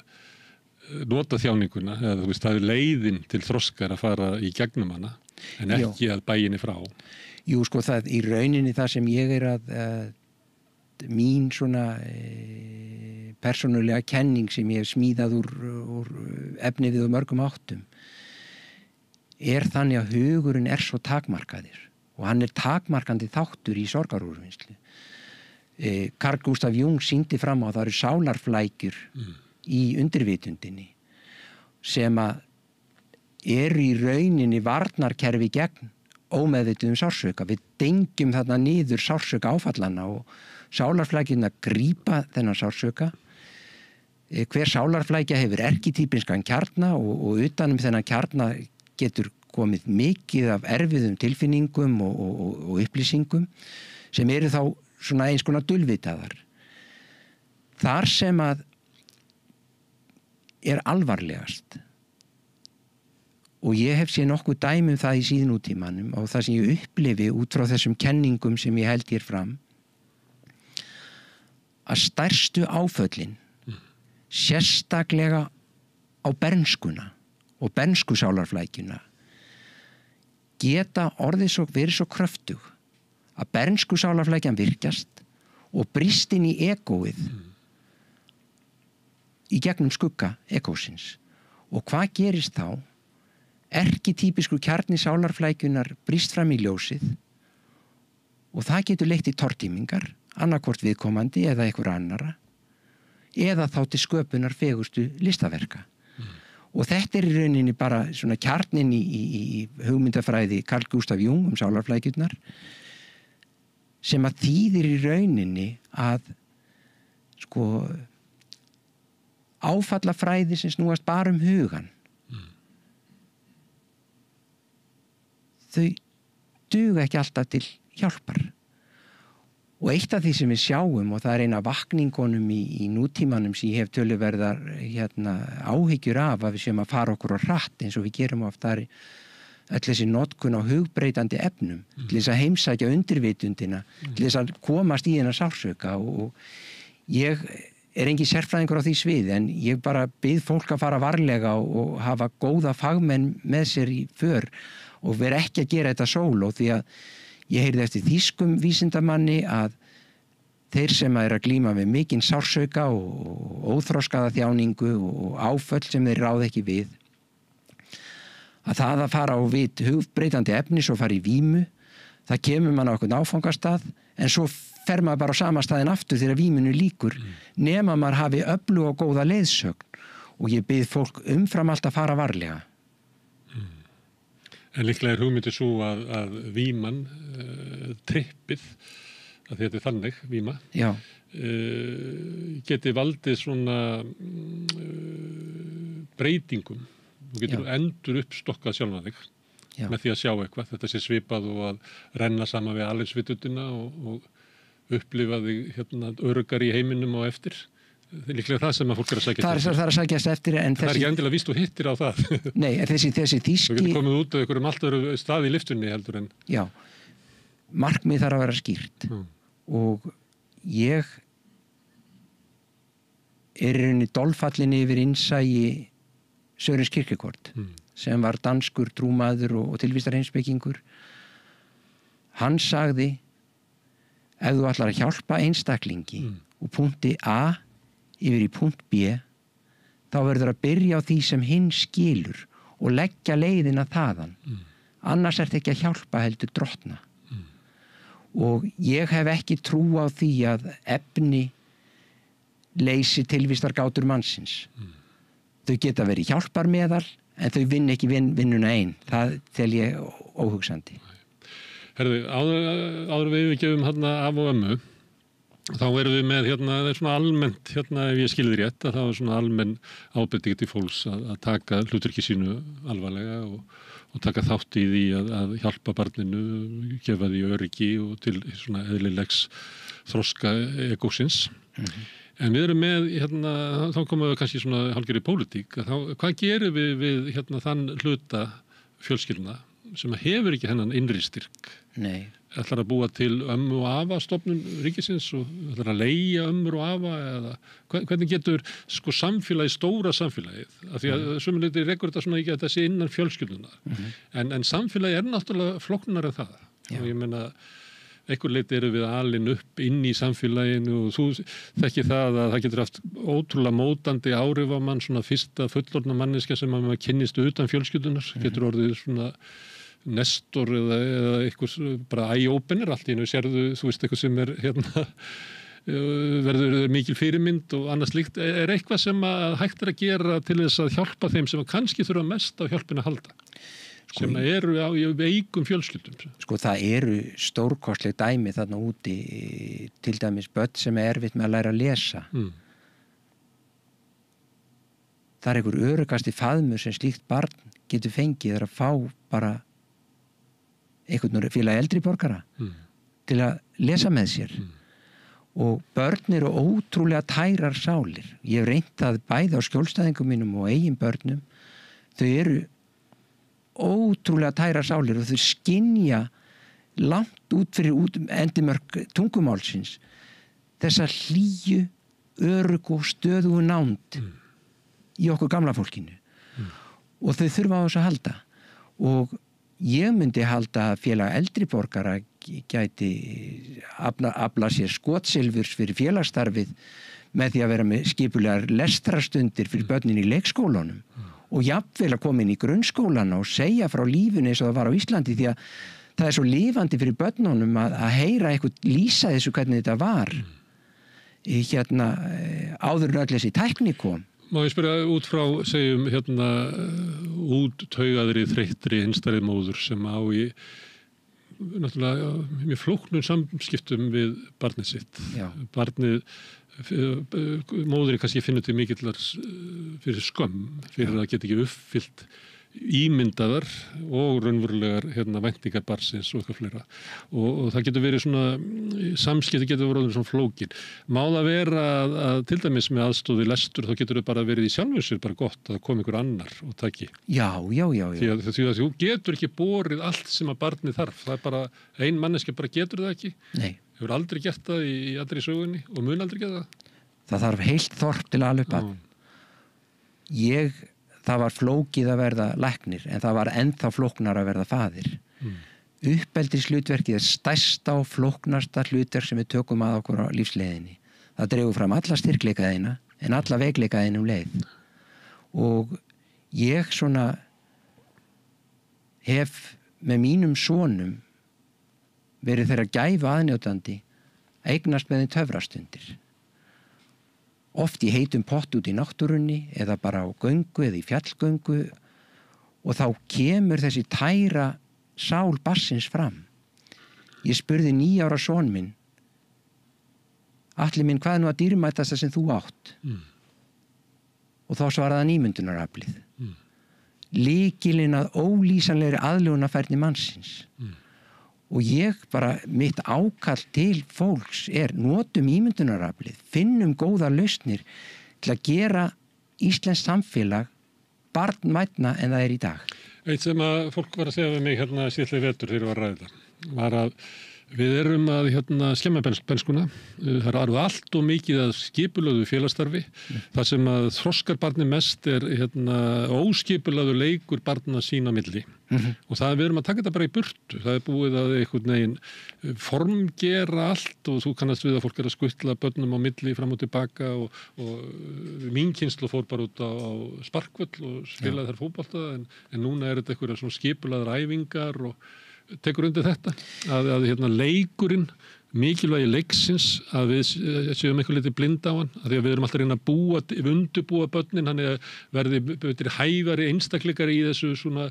nota þjáninguna, eða þú veist það leiðin til þroskar að fara í gegnum hana en ekki að bæginni frá. Jú, sko það í rauninni það sem ég að mín svona persónulega kenning sem ég hef smíðað úr efni við mörgum áttum þannig að hugurinn svo takmarkaður og hann takmarkandi þáttur í sorgarúrvinnslu. Carl Gustav Jung sýndi fram á það eru sálarflækjur í undirvitundinni sem að í rauninni varnarkerfi gegn ómeðvituðum sársauka. Við dengjum þarna niður sársauka áfallana og sálarflækjurnar grípa þennan sársauka. Hver sálarflækja hefur erkitýpinskan kjarna og utanum þennan kjarna getur komið mikið af erfiðum tilfinningum og upplýsingum sem eru þá svona eins konar dulvitaðar. Þar sem að alvarlegast og ég hef séð nokkuð dæmi það í síðnútímanum og það sem ég upplifi út frá þessum kenningum sem ég held hér fram að stærstu áföllin sérstaklega á bernskuna og bernskusálarflækjuna geta verið svo kröftug að bernskusálarflækjan virkjast og brýst inn í egóið í gegnum skugga egósins. Og hvað gerist þá? Erkitýpiskur kjarni sálarflækjunar brýst fram í ljósið og það getur leitt í tortímingar, annarkvort viðkomandi eða einhver annara, eða þá til sköpunar fegustu listaverka. Og þetta í rauninni bara svona kjarnin í hugmyndafræði Carl Gustav Jung sálarflækjurnar, sem að þýðir í rauninni að sko áfallafræði sem snúast bara hugan. Þau duga ekki alltaf til hjálpar. Og eitt af því sem við sjáum, og það er eina vakningunum í nútímanum sem ég hef töluverðar áhyggjur af, að við séum að fara okkur á hratt eins og við gerum oft þar öll þessi notkun á hugbreytandi efnum til þess að heimsækja undirvitundina, til þess að komast í hennar sársauka og ég er engin sérfræðingur á því sviði en ég bara bið fólk að fara varlega og hafa góða fagmenn með sér í för og vera ekki að gera þetta sóló því að ég heyrði eftir þýskum vísindamanni að þeir sem að glíma með mikinn sársauka og óþroskaða þjáningu og áföll sem þeir ráða ekki við að það að fara á vit hugbreytandi efni svo fara í vímu, það kemur mann á okkur áfangastað en svo fer maður bara á sama staðin aftur þegar vímunu lýkur nema maður hafi öfluga og góða leiðsögn og ég bið fólk umfram allt að fara varlega. En líklega er hugmyndið svo að víman, trippið, að þetta er þannig, víma, geti valdið svona breytingum. Þú getur endur uppstokkað sjálfan þig með því að sjá eitthvað. Þetta sé svipað og að renna saman við alheimsvitundina og upplifa þig öruggari í heiminum og eftir. Það er líklega það sem að fólk er að sækjast eftir. Það er að sækjast eftir. Það er ekki endilega víst og hittir á það. Nei, en þessi þýski... Þú getur komið út af einhverjum allt öðru stað í lyftunni heldur en... Já, markmið þarf að vera skýrt. Og ég er í rauninni dolfallinni yfir innsæi Sørens Kierkegaard, sem var danskur trúmaður og tilvistarheimspekingur. Hann sagði, ef þú ætlar að hjálpa einstaklingi og punkti A yfir í punkt B, þá verður að byrja á því sem hinn skilur og leggja leiðina þaðan. Annars ert ekki að hjálpa heldur drottna. Og ég hef ekki trú á því að efni leysi tilvistargátur mannsins. Þau geta verið hjálparmeðal en þau vinn ekki vinnuna einn. Það tel ég óhugsandi. Herðu, áður við yfirgefum af og ömmu, þá erum við með það er svona almennt, ef ég skilði rétt, að það var svona almenn ábending til fólks að taka hlutverki sínu alvarlega og taka þátt í því að hjálpa barninu, gefa því öryggi og til svona eðlilegs þroska egósins. En við erum með, þá komum við kannski svona hálfgerð í pólitík, hvað gerum við þann hluta fjölskyldna sem hefur ekki hennan innri styrk? Nei. Ætlar að búa til ömmu og afa stofnun ríkisins og ætlar að leigja ömmur og afa eða hvernig getur samfélagið, stóra samfélagið, af því að sömuleyti rekur þetta svona ekki að þessi innan fjölskyldunar, en samfélagið er náttúrulega flóknara en það. Og ég meina, einhver leyti eru við alin upp inn í samfélaginu og þú þekkir það að það getur haft ótrúlega mótandi áhrif á mann, svona fyrsta fullorðna manneskja sem að maður kynnist utan fjölskyldunar, getur orðið svona nestor eða eitthvað bara eye-opener, allt í einu sérðu, þú veist, eitthvað sem er verður mikil fyrirmynd og annað slíkt. Er eitthvað sem að hægt er að gera til þess að hjálpa þeim sem kannski þurfa mest á hjálpina að halda? Sem eru á veikum fjölskyldum. Það eru stórkostleg dæmi þarna úti, til dæmis börn sem er erfitt með að læra að lesa. Það er einhver öruggasti faðmur sem slíkt barn getur fengið að fá bara einhvern félag eldri borgara til að lesa með sér. Og börn eru ótrúlega tærar sálir. Ég hef reynt það bæði á skjólstæðingum mínum og eigin börnum. Þau eru ótrúlega tærar sálir og þau skynja langt út fyrir endimörk tungumálsins þessa hlýju, öruggu og stöðugu nánd í okkur gamla fólkinu. Og þau þurfa á þessu að halda. Og ég myndi halda að félag eldri borgara gæti afla sér skotsilfurs fyrir félagsstarfið með því að vera með skipulegar lestrastundir fyrir börnin í leikskólanum og jafnvel að koma inn í grunnskólana og segja frá lífinu eins og það var á Íslandi, því að það er svo lifandi fyrir börnunum að heyra eitthvað lýsa þessu hvernig þetta var áður en öll þessi tækni kom. Má ég spyrja út frá, segjum úttaugaðri, þreyttri, hinstæðri móður sem á í náttúrulega mjög flóknum samskiptum við barnið sitt. Barnið, móðurinn kannski finnur til mikillar fyrir skömm, fyrir að geta ekki uppfyllt ímyndaðar og raunverulegar væntingar barnsins og eitthvað fleira og það getur verið svona samskipti getur verið svona flókin. Má það vera að til dæmis með aðstoð í lestur þá getur það bara verið í sjálfu sér bara gott að það komi einhver annar og taki. Já. Því að þú getur ekki borið allt sem að barnið þarf. Það bara, ein manneskja bara getur það ekki. Nei. Hefur aldrei gert það í allri sögunni og mun aldrei gera það. Það þarf heilt þorp til að alveg barn. Það var flókið að verða læknir en það var ennþá flóknar að verða faðir. Uppeldishlutverkið er stærsta og flóknasta hlutverk sem við tökum að okkur á lífsleiðinni. Það dregur fram alla styrkleikaðina en alla veikleikaðina leið. Og ég svona hef með mínum sonum verið þeirra gæfa aðnjótandi eignast með þeim töfrastundir. Oft í heitum pott út í náttúrunni eða bara á göngu eða í fjallgöngu og þá kemur þessi tæra sál barnsins fram. Ég spurði 9 ára son minn Atli minn, hvað er nú að dýrmætasta sem þú átt? Og þá svaraði hann ímyndunaraflið. Lykilinn að ólýsanlegri aðlögunarfærni mannsins. Og ég bara, mitt ákall til fólks notum ímyndunaraflið, finnum góðar lausnir til að gera íslenskt samfélag barnvænna en það í dag. Eitt sem að fólk var að segja við mig síðlega vetur þegar ég var að ræða var að við erum að skemma bernskuna. Það eru allt og mikið að skipulögðu félagsstarfi. Það sem að þroskar barni mest óskipulögðu leikur barna sín á milli. Og við erum að taka þetta bara í burtu. Það búið að einhvern veginn formgera allt og þú kannast við að fólk að skutla börnum á milli fram og tilbaka og mín kynslóð fór bara út á sparkvöll og spilaði þar fótbolta en núna þetta einhverja svona skipulagðar æfingar og tekur undir þetta að leikurinn, mikilvægi leiksins að við séum eitthvað litið blind á hann, að því að við erum alltaf að reyna að undirbúa börnin, hann verði hæfari einstakleikari í þessu svona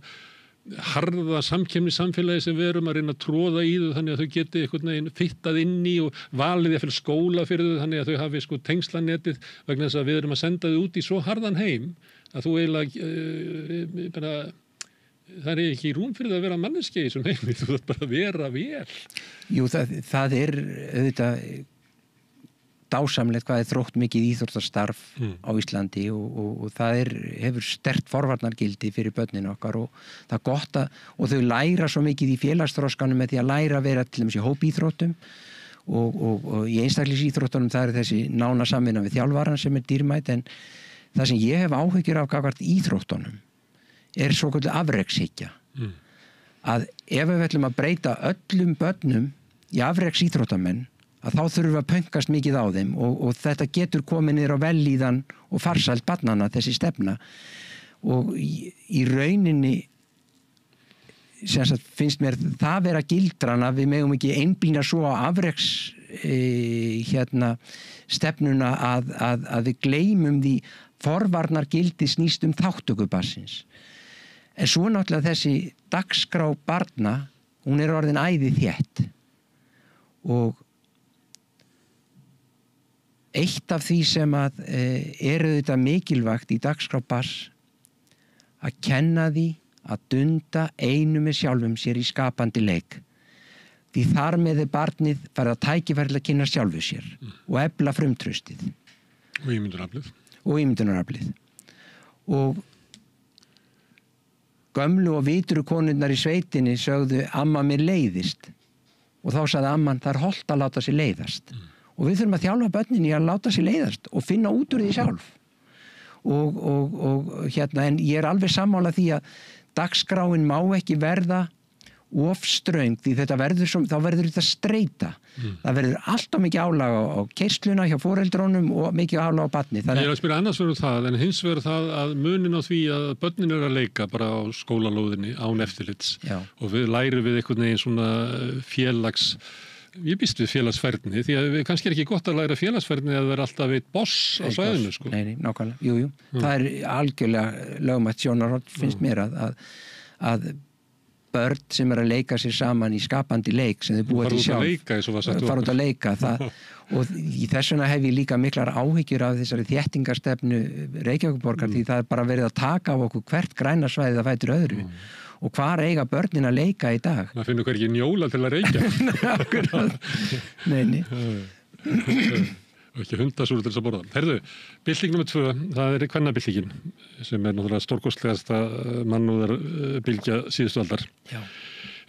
harða samkeppnissamfélagi sem við erum að reyna að tróða í þau þannig að þau geti einhvern veginn fittað inn í og valið fyrir skóla fyrir þau þannig að þau hafi tengslanetið vegna þess að við erum að senda þau út í svo harðan heim að þú eiginlega það ekki rúm fyrir það að vera manneski í svona heimi, þú þarf bara að vera vel. Jú, það auðvitað dásamlegt hvað þrótt mikið íþróttastarf á Íslandi og það hefur sterkt forvarnargildi fyrir börnin okkar og það er gott og þau læra svo mikið í félagsþroskanum með því að læra að vera til dæmis í hópíþróttum og í einstaklingsíþróttunum það þessi nána samvinna við þjálfaran sem dýrmæt en það sem ég hef áhyggjur af gagnvart íþróttunum svokölluð afrekshyggja. Að ef við ætlum að breyta öllum börnum í afreksíþróttamenn að þá þurfum við að pönkast mikið á þeim og þetta getur komið niður á vellíðan og farsæld barnanna þessi stefna og í rauninni sem sagt finnst mér það vera gildran að við megum ekki einblína svo á afreks stefnuna að við gleymum því forvarnargildi snýst þátttöku barnsins. En svo náttúrulega þessi dagskrá barna, hún orðin æði þétt og eitt af því sem að þetta mikilvægt í dagskrá barns að kenna því að dunda einu með sjálfum sér í skapandi leik. Því þar með barnið farið að tækifæri að kynna sjálfu sér og efla frumtraustið. Og ímyndunaraflið. Og gömlu og vitru konurnar í sveitinni sögðu amma mér leiðist og þá sagði amman það hollt að láta sér leiðast og við þurfum að þjálfa börnin í að láta sér leiðast og finna út úr því sjálf og en ég alveg sammála því að dagskráin má ekki verða of ströng því þá verður þetta streita. Það verður alltaf mikið álag á keyrsluna hjá foreldrónum og mikið álag á barni. Ég að spyrja annars verður það, en hins verður það að munin á því að börnin að leika bara á skólalóðinni án eftirlits og við lærum við einhvern veginn svona ég býst við félagsfærni því að kannski ekki gott að læra félagsfærni að vera alltaf eitt boss á svæðinu sko. Nei, nákvæmlega, jú. Það algjörlega lögmætt sjónarhorn finnst mér að börn sem að leika sér saman í skapandi leik sem þau búa til sjálf. Fara út að leika. Og í þess vegna hef ég líka miklar áhyggjur af þessari þéttingarstefnu Reykjavíkurborgar því það bara verið að taka af okkur hvert græna svæði það fætur öðru. Og hvar eiga börnin að leika í dag? Það finnur hvergi njóla til að reykja. Akkurat. Nei. Og ekki hundasúru til þess að borða. Herðu, bylting nr. 2, það kvennabyltingin sem náttúrulega stórkostlegasta mannúðarbylgja síðustu aldar. Já.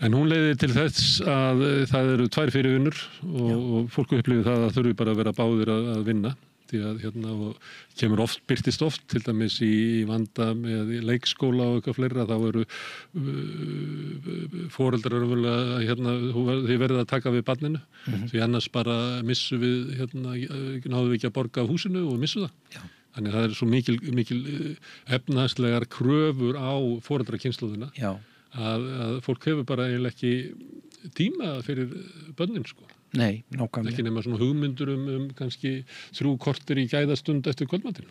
En hún leiðir til þess að það eru 2 fyrirvinnur og fólk upplifir það að þurfi bara að vera báðir að vinna. Því að og birtist oft, til dæmis í vanda með leikskóla og eitthvað fleira, þá eru foreldrar þið verðið að taka við barninu, því annars bara missum við, náðum við ekki að borga af húsinu og missum það. Já. Þannig að það er svo mikil efnahagslegar kröfur á foreldrakynslóðina að fólk hefur bara eiginlega ekki tíma fyrir börnin, sko. Nei, nákvæmlega. Ekki nema svona hugmyndur kannski 3 korter í gæðastund eftir kvöldmatinn.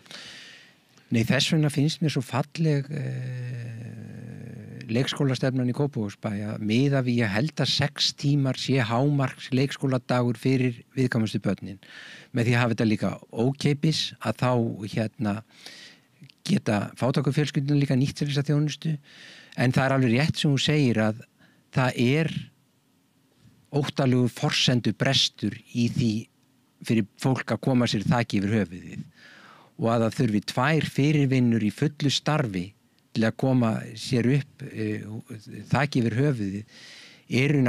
Nei, þess vegna finnst mér svo falleg leikskólastefnan í Kópavogsbæ að miða við ég held að 6 tímar sé hámarks leikskóladagur fyrir viðkvæmustu börnin. Með því að hafa þetta líka ókeypis að þá geta fátækufjölskyldurnar líka nýtt til þessa þjónustu. En það er alveg rétt sem þú segir að það er óttalugur forsendu brestur í því fyrir fólk að koma sér þaki yfir höfuðið og að það þurfi 2 fyrirvinnur í fullu starfi til að koma sér upp þaki yfir höfuðið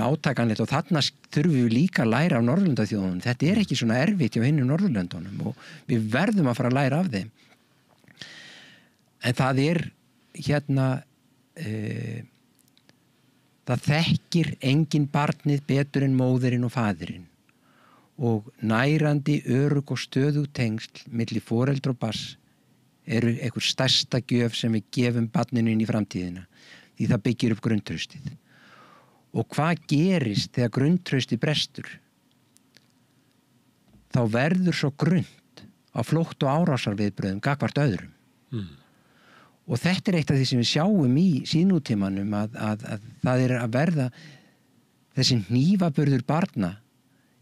átakanlegt og þarna þurfum við líka að læra af Norðurlandaþjóðunum. Þetta er ekki svona erfitt hjá hinum Norðurlöndunum og við verðum að fara að læra af þeim. En það er það þekkir engin barnið betur en móðirinn og faðirinn og nærandi, örugg og stöðug tengsl milli foreldra og barns eru einhver stærsta gjöf sem við gefum barninu inn í framtíðina því það byggir upp grunntraustið. Og hvað gerist þegar grunntraustið brestur? Þá verður svo grunnt á flótt og árásarviðbröðum gagnvart öðrum. Og þetta er eitt af því sem við sjáum í síðnútímanum að það er að verða þessi hnífaburður barna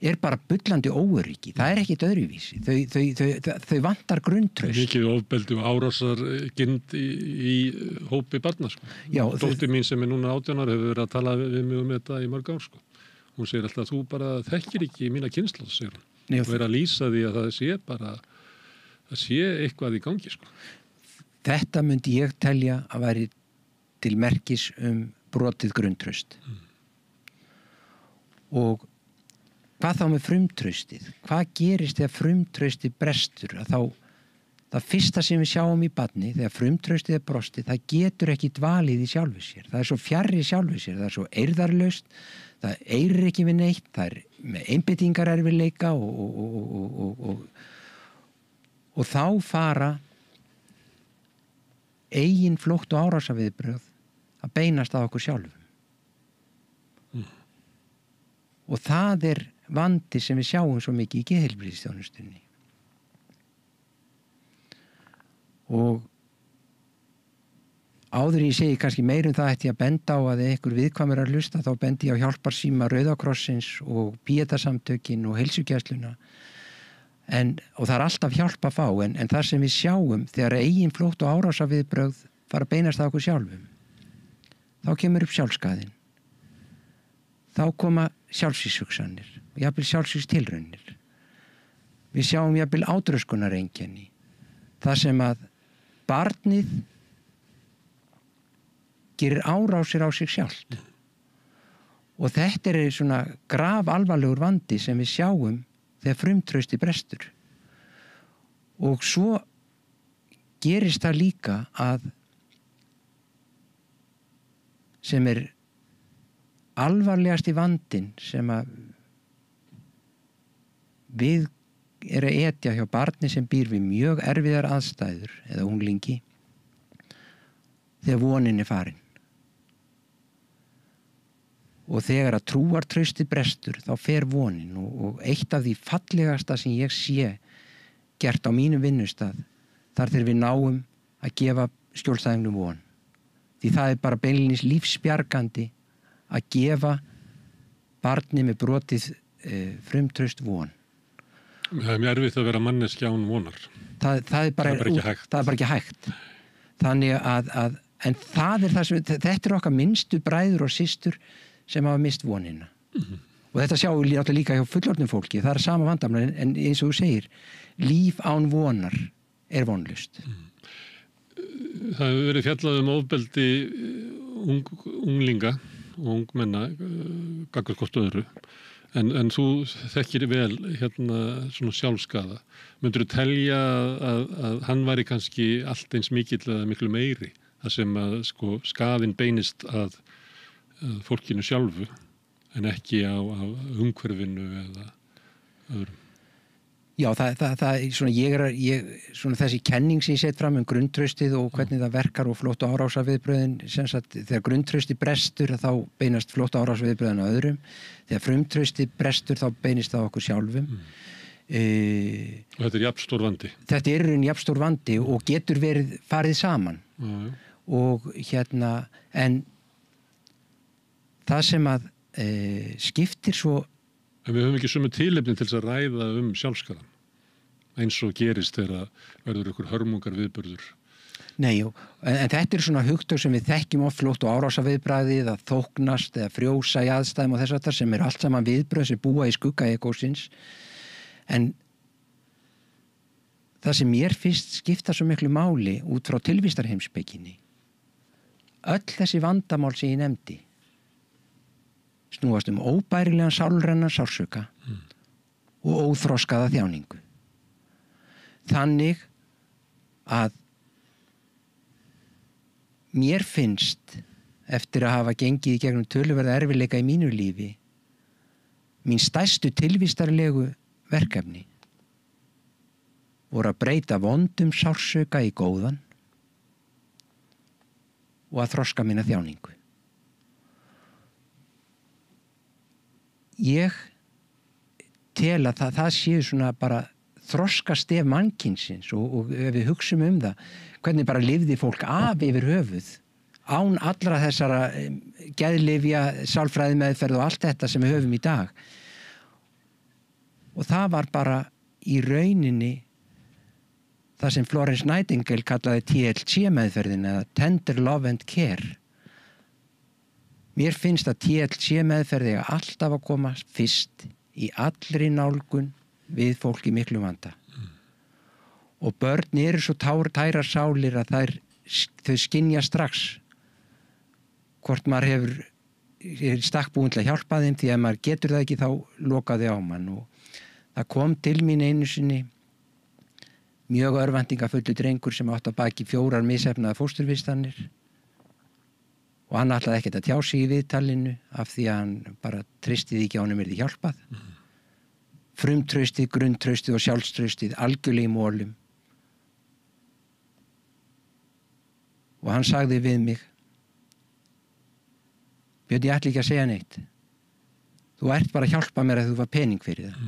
er bara bullandi óöryggi. Það er ekkit öðruvísi. Þau vantar grunntraust. Mikið ofbeldi og árásargind í hópi barna, sko. Já, dóttir mín sem er núna 18 ára hefur verið að tala við mig þetta í mörg ár, sko. Hún segir alltaf að þú bara þekkir ekki mína kynslóð, segir hún. Og er að lýsa því að það sé eitthvað í gangi, sko. Þetta myndi ég telja að væri til merkis brotið grunntraust. Og hvað þá með frumtraustið? Hvað gerist þegar frumtraustið brestur? Það fyrsta sem við sjáum í barni, þegar frumtraustið er brostið, það getur ekki dvalið í sjálfu sér. Það er svo fjarri sjálfu sér, það er svo eirðarlaust, það eirir ekki við neitt, það er með einbeitingarerfiðleika og þá fara eigin flótt og árásarviðbrögð að beinast að okkur sjálfum. Og það er vandi sem við sjáum svo mikið í geðheilbrigðisþjónustunni. Og áður ég segi kannski meir það ætti að benda á að einhver viðkvæmur að hlusta þá bendi ég á hjálparsíma Rauða krossins og Píetasamtökin og heilsugæsluna. Og það er alltaf hjálp að fá en það sem við sjáum þegar eigin flótt og árásarviðbrögð fara að beinast að okkur sjálfum þá kemur upp sjálfskaðinn, þá koma sjálfsvígshugsanir og jafnvel sjálfsvígstilraunir. Við sjáum jafnvel átröskunareinkenni þar sem að barnið gerir árásir á sig sjálft og þetta er svona grafalvarlegur vandi sem við sjáum þegar frumtrausti brestur. Og svo gerist það líka að sem er alvarlegasti vandinn sem að við er að etja hjá barni sem býr við mjög erfiðar aðstæður eða unglingi þegar vonin er farin. Og þegar að trúartrausti brestur þá fer vonin og eitt af því fallegasta sem ég sé gert á mínum vinnustað þar þegar við náum að gefa skjólstæðingnum von. Því það er bara beinlínis lífsbjargandi að gefa barni með brotið frumtraust von. Það er mjög erfitt að vera manneskja án vonar. Það er bara ekki hægt. Þannig en það er það sem, þetta er okkar minnstu bræður og systur sem hafa mist vonina. Og þetta sjáum við náttúrulega líka hjá fullorðnum fólki, það er sama vandamál, en eins og þú segir, líf án vonar er vonlaust. Það hefur verið fjallað ofbeldi unglinga og ungmenna gagnvart hvort öðru, en þú þekkir vel svona sjálfskaða. Myndirðu telja að hann væri kannski allt eins mikill eða miklu meiri, þar sem að skaðinn beinist að fólkinu sjálfu, en ekki á umhverfinu eða öðrum. Já, svona þessi kenning sem ég set fram grunntraustið og hvernig það verkar og flótta árásarviðbrögðin, sem sagt, þegar grunntrausti brestur þá beinast flótta árásarviðbrögðin á öðrum, þegar frumtrausti brestur þá beinist það okkur sjálfum. Og þetta er jafnstór vandi. Þetta er jafnstór vandi og getur farið saman. Og en það sem að skiptir svo. En við höfum ekki sömu tilefni til þess að ræða sjálfskaðan, eins og gerist þegar verður ykkur hörmungar viðburður. Nei, en þetta svona hugtök sem við þekkjum oft, flótt og árásarviðbragðið, að þóknast eða frjósa í aðstæðum og þess aftar, sem allt saman viðbrögð sem búa í skugga ekósins. En það sem mér fyrst skipta svo miklu máli út frá tilvistarheimspekinni, öll þessi vandamál sem ég nefndi, snúast óbærilegan sálrænan sársauka og óþroskaða þjáningu. Þannig að mér finnst, eftir að hafa gengið í gegnum töluverða erfiðleika í mínu lífi, mín stærstu tilvistarlegu verkefni voru að breyta vondum sársauka í góðan og að þroska mína þjáningu. Ég tel að það séu svona bara þroskastef mannkynsins og ef við hugsum það, hvernig bara lifði fólk af yfir höfuð án allra þessara geðlyfja, sálfræðimeðferð og allt þetta sem við höfum í dag. Og það var bara í rauninni það sem Florence Nightingale kallaði TLC meðferðin, eða Tender Love and Care. Mér finnst að TLC meðferði alltaf að koma fyrst í allri nálgun við fólk í miklu vanda. Og börn eru svo tærar sálir að þau skynja strax hvort maður er stakkbúinn til að hjálpa þeim, því að maður getur það ekki þá lokaði á mann. Og það kom til mín einu sinni mjög örvæntingafullu drengur sem átt að baki 4 misheppnaðar fósturvistanir. Og hann ætlaði ekkert að tjá sig í viðtalinu af því að hann bara treysti ekki á honum yrði hjálpað. Frumtraustið, grunntraustið og sjálfstraustið algjörlega í mólum. Og hann sagði við mig: Björn, ég ætla ekki að segja neitt. Þú ert bara að hjálpa mér að þú var pening fyrir það.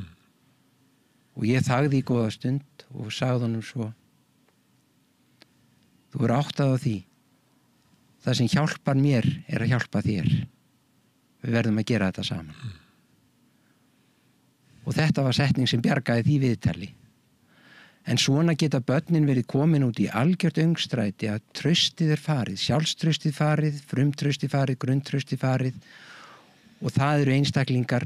Og ég þagði í góða stund og sagði honum svo: Þú verður áttað á því. Það sem hjálpar mér er að hjálpa þér. Við verðum að gera þetta saman. Og þetta var setning sem bjargaði því viðtali. En svona geta börnin verið komin út í algjört öngstræti að traustið er farið, sjálfstraustið farið, frumtraustið farið, grunntraustið farið, og það eru einstaklingar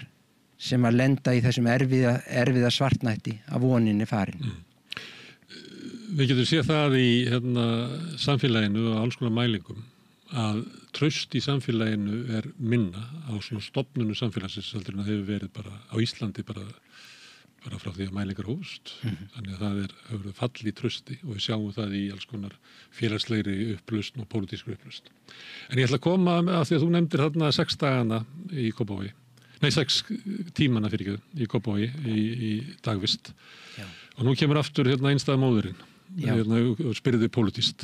sem að lenda í þessum erfiða svartnætti að voninni farin. Við getum séð það í samfélaginu og alls konar mælingum, að traust í samfélaginu er minna á svona stofnunu samfélagsins heldur en það hefur verið bara á Íslandi bara frá því að mælingar hófust. Þannig að það hefur fall í trausti og við sjáum það í alls konar félagslegri upplausn og pólitískri upplausn. En ég ætla að koma að því að þú nefndir þarna 6 dagana í Kópavogi. Nei, 6 tímana í Kópavogi í dagvist. Já. Og nú kemur aftur einstæða móðurinn og spyrði pólitískt.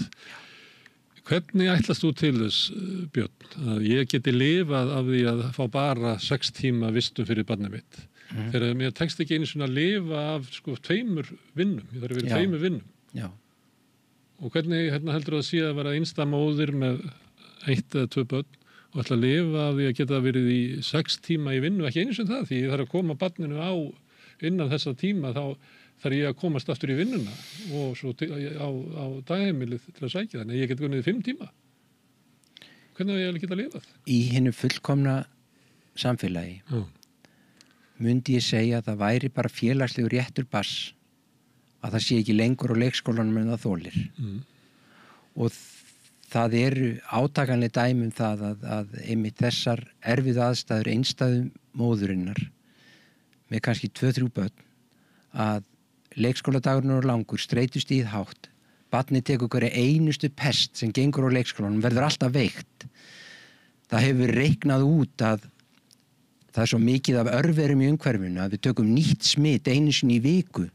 Hvernig ætlast þú til þess, Björn, að ég geti lifað af því að fá bara 6 tíma vistun fyrir barnið mitt? Þegar mér tekst ekki einu svona að lifa af 2 vinnum. Ég þarf að vera 2 vinnum. Já. Og hvernig heldur það að sé að vera einstæð móðir með 1 eða 2 börn og ætla að lifa af því að geta verið í 6 tíma í vinnu, ekki einu sem það, því ég þarf að koma barninu á innan þessa tíma, þá þarf ég að komast aftur í vinnuna og svo á dagheimilið til að sækja þannig að ég get gunnið 5 tíma. Hvernig á ég að geta lifað? Í hinu fullkomna samfélagi myndi ég segja að það væri bara félagslegur réttur barns að það sé ekki lengur á leikskólanum en það þolir. Og það eru átakanlega dæmi það að einmitt þessar erfiðu aðstæður einstæðum móðurinnar með kannski 2-3 börn að leikskóladagurinn er langur, streitustigið hátt, barnið tekur hverja einustu pest sem gengur á leikskólanum, verður alltaf veikt. Það hefur reiknað út að það er svo mikið af örverum í umhverfinu að við tökum nýtt smit einu sinni í viku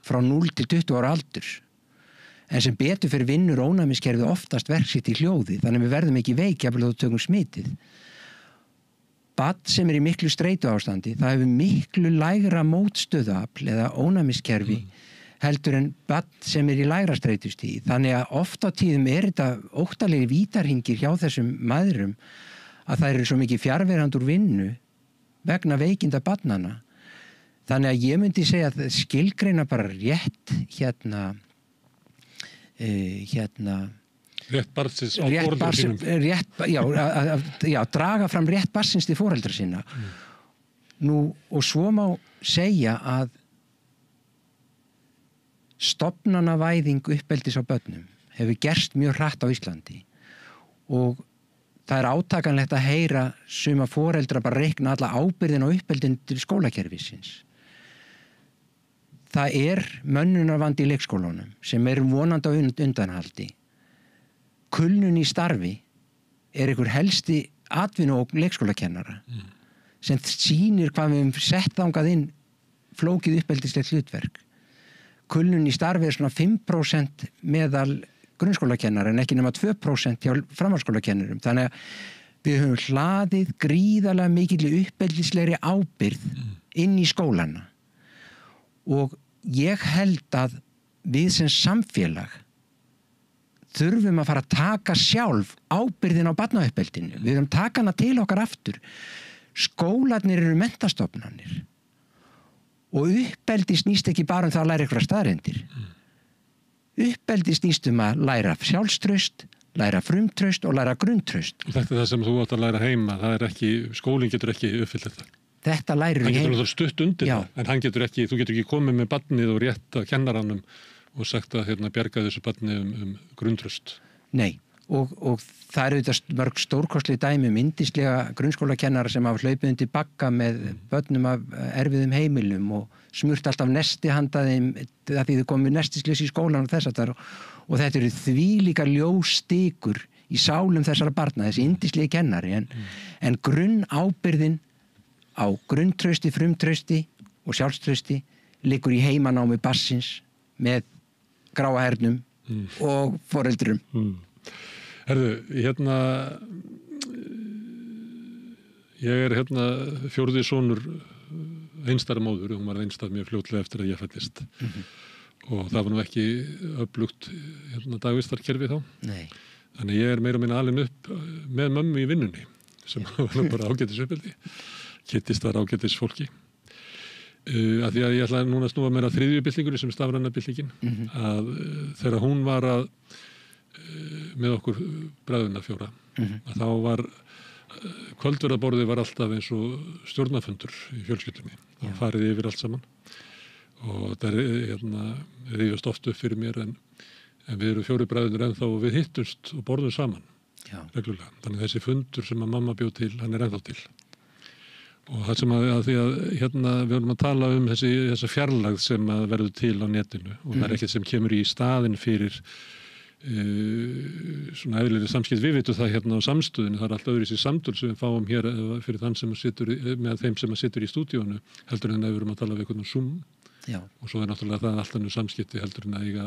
frá 0 til 20 ára aldurs. En sem betur fyrir vinnur ónæmiskerfið oftast verksitt í hljóði, þannig að við verðum ekki veik jafnvel þó tökum smitið. Barn sem er í miklu streituástandi, það hefur miklu lægra mótstöðuafl eða ónæmiskerfi heldur en barn sem er í lægra streitustíð. Þannig að oft á tíðum er þetta óttalegi vítarhingir hjá þessum mæðrum að það eru svo mikið fjarverandi úr vinnu vegna veikinda barnanna. Þannig að ég myndi segja að skilgreina bara rétt Rétt barnsins á foreldra sínum. Draga fram rétt barnsins til foreldra sína. Nú, og svo má segja að stofnanavæðing uppeldis á börnum hefur gerst mjög hratt á Íslandi og það er átakanlegt að heyra suma foreldra bara reikna alla ábyrðin á uppeldin til skólakerfisins. Það er mönnunarvandi í leikskólanum sem er vonandi á undanhaldi. Kulnun í starfi er einhver helsti atvinnu og leikskólakennara sem sýnir hvað við höfum sett þangað inn flókið uppeldislegt hlutverk. Kulnun í starfi er svona 5% meðal grunnskólakennara en ekki nema 2% hjá framhaldsskólakennurum. Þannig að við höfum hlaðið gríðarlega mikilli uppeldislegri ábyrgð inn í skólana. Og ég held að við sem samfélag þurfum að fara að taka sjálf ábyrgðin á barnauppbeldinu. Við höfum taka hana til okkar aftur. Skólarnir eru menntastofnanir og uppeldi snýst ekki bara það að læra ykkur staðreyndir. Uppeldi snýst að læra sjálfstraust, læra frumtraust og læra grunntraust. Og þetta er það sem þú átt að læra heima. Það er ekki, skólinn getur ekki uppfyllt þetta. Þetta lærir hann getur náttúrulega stutt undir það, en hann getur ekki, þú getur ekki komið með barnið og rétt að kennaranum og sagt að bjarga þessu barni grunntraust. Nei, og það eru þetta mörg stórkostlega dæmi yndislega grunnskólakennara sem hafa hlaupið undir bagga með börnum af erfiðum heimilum og smurt alltaf nesti handa þeim að því þau komið nestislis í skólan og þess að það og þetta eru þvílíkar ljósstikur í sálum þessara barna, þessi yndislega kennari en grunnábyrgðin á grunntrausti, frumtrausti og sjálfstrausti liggur í heimanámi barnsins með gráa hernum og foreldrum. Herðu, ég er 4. sonur einstæðra móður, hún var einstæð mjög fljótlega eftir að ég fæddist og það var nú ekki öflugt dagvistarkerfi þá. Nei. Þannig ég er meira og minna alin upp með mömmu í vinnunni sem var nú bara ágætis uppeldi. Kittist þar ágætis fólki. Af því að ég ætla núna að snúa mér að 3. byltingunni sem stafræna byltingin að þegar hún var með okkur bræðuna 4 að þá var kvöldverðarborðið var alltaf eins og stjórnarfundur í fjölskyldunni. Það farið yfir allt saman og það rifjast oft upp fyrir mér en við erum 4 bræðunir ennþá og við hittumst og borðum saman reglulega. Þannig þessi fundur sem að mamma bjó til, hann er ennþá til. Og það sem að því að við erum að tala þessa fjarlægð sem að verður til á netinu og það er ekkert sem kemur í staðinn fyrir svona eðlileg samskipt. Við vitum það á samstöðinu, það er allt öðru í sig samtöl sem við fáum hér fyrir þann sem situr með þeim sem situr í stúdíónu heldur en að við erum að tala við einhvern Zoom. Og svo er náttúrulega það allt önnur samskipti heldur en að eiga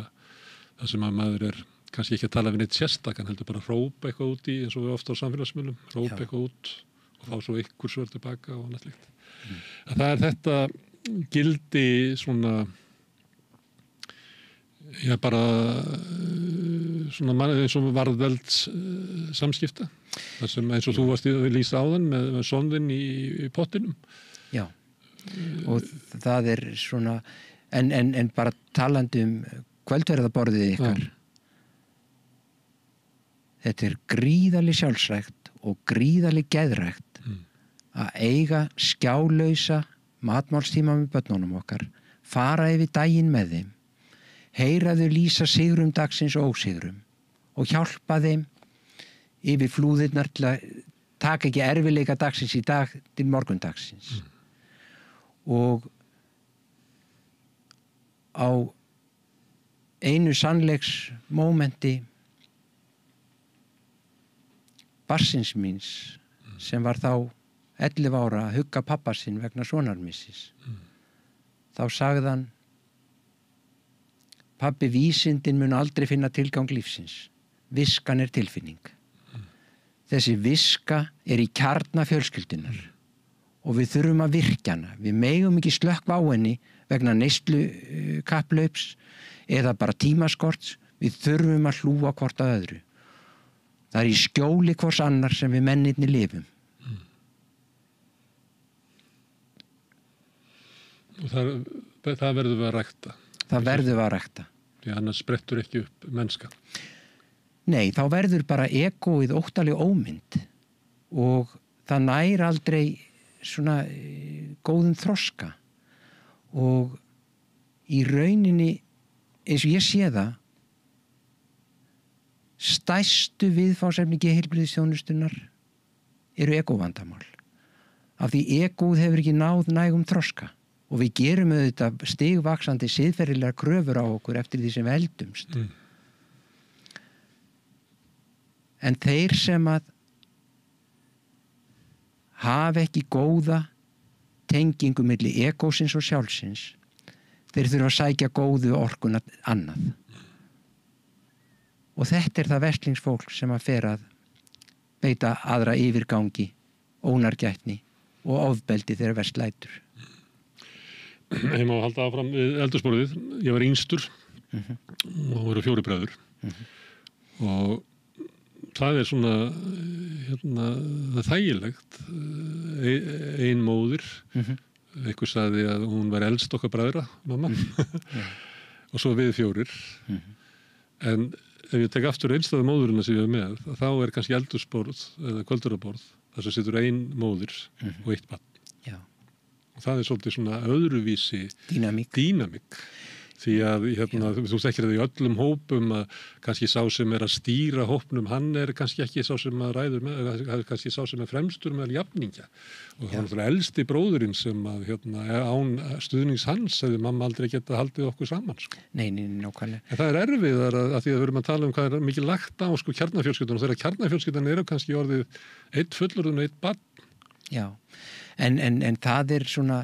það sem að maður er kannski ekki að tala við neitt sérstakann heldur bara að hrópa eitthvað út í eins og við ofta á samfélagsmiðlum, hrópa eitthvað út og fá svo ykkur svör tilbaka og annað slíkt. Það er þetta gildi svona Já, bara svona eins og varðvelds samskipta. Það sem eins og þú varst að lýsa áðan með sonðinn í pottinum. Já, og það svona, en bara talandi kvöldverðarborðið ykkar. Já. Þetta gríðarleg sjálfsrækt og gríðarleg geðrækt að eiga skjálausa matmálstíma með börnunum okkar, fara yfir daginn með þeim, heyra þau lýsa sigrum dagsins og ósigrum og hjálpa þeim yfir flúðirnar til að taka ekki erfiðleika dagsins í dag til morgundagsins. Og á einu sannleiksmómenti barsins míns sem var þá 11 ára að hugga pappa sinn vegna sonarmissis. Þá sagði hann: pabbi, vísindin mun aldrei finna tilgang lífsins. Viskan tilfinning. Þessi viska í kjarna fjölskyldunar og við þurfum að virkja hana. Við megum ekki slökkva á henni vegna neyslu kapplaups eða bara tímaskorts. Við þurfum að hlúa hvort að öðru. Það í skjóli hvors annar sem við mennirnir lifum. Og það verður við að rækta. Það verður við að rækta. Því annars sprettur ekki upp mennska. Nei, þá verður bara egóið óttaleg ómynd og það nær aldrei svona góðum þroska. Og í rauninni, eins og ég sé það, stærstu viðfangsefni geðheilbrigðisþjónustunnar eru egóvandamál. Af því egóið hefur ekki náð nægum þroska og við gerum auðvitað stigvaxandi siðferðilegar kröfur á okkur eftir því sem við eldumst. En þeir sem að hafa ekki góða tengingu milli egósins og sjálfsins, þeir þurfa að sækja góðu orkuna annað. Og þetta það verslingsfólk sem að fer að beita aðra yfirgangi, ónargætni og ofbeldi þegar verst lætur. Ég má halda áfram eldhúsborðið. Ég var yngstur og voru 4 bræður. Og það svona það þægilegt. Ein móðir. Einhver sagði að hún var elst okkar bræðra, mamma. Og svo við 4. En ef ég tek aftur einstæðu móðurina sem ég með, þá kannski eldhúsborð eða kvöldverðarborð, þar sem situr ein móðir og 1 barn. Já. Og það svolítið svona öðruvísi dýnamík. Því að þú þekkir það í öllum hópum að kannski sá sem að stýra hópnum, hann kannski ekki sá sem að ræður með, kannski sá sem fremstur með jafningja. Og það náttúrulega elsti bróðurinn sem að án stuðnings hans hefði mamma aldrei getað haldið okkur saman. Sko. Nei, nákvæmlega. En það erfiðar að því að við erum að tala um hvað mikið lagt á kjarnafjölskyldan og þegar kjarnafjölskyldan kannski orðið 1 fullorðinn og 1 barn. Já, en það svona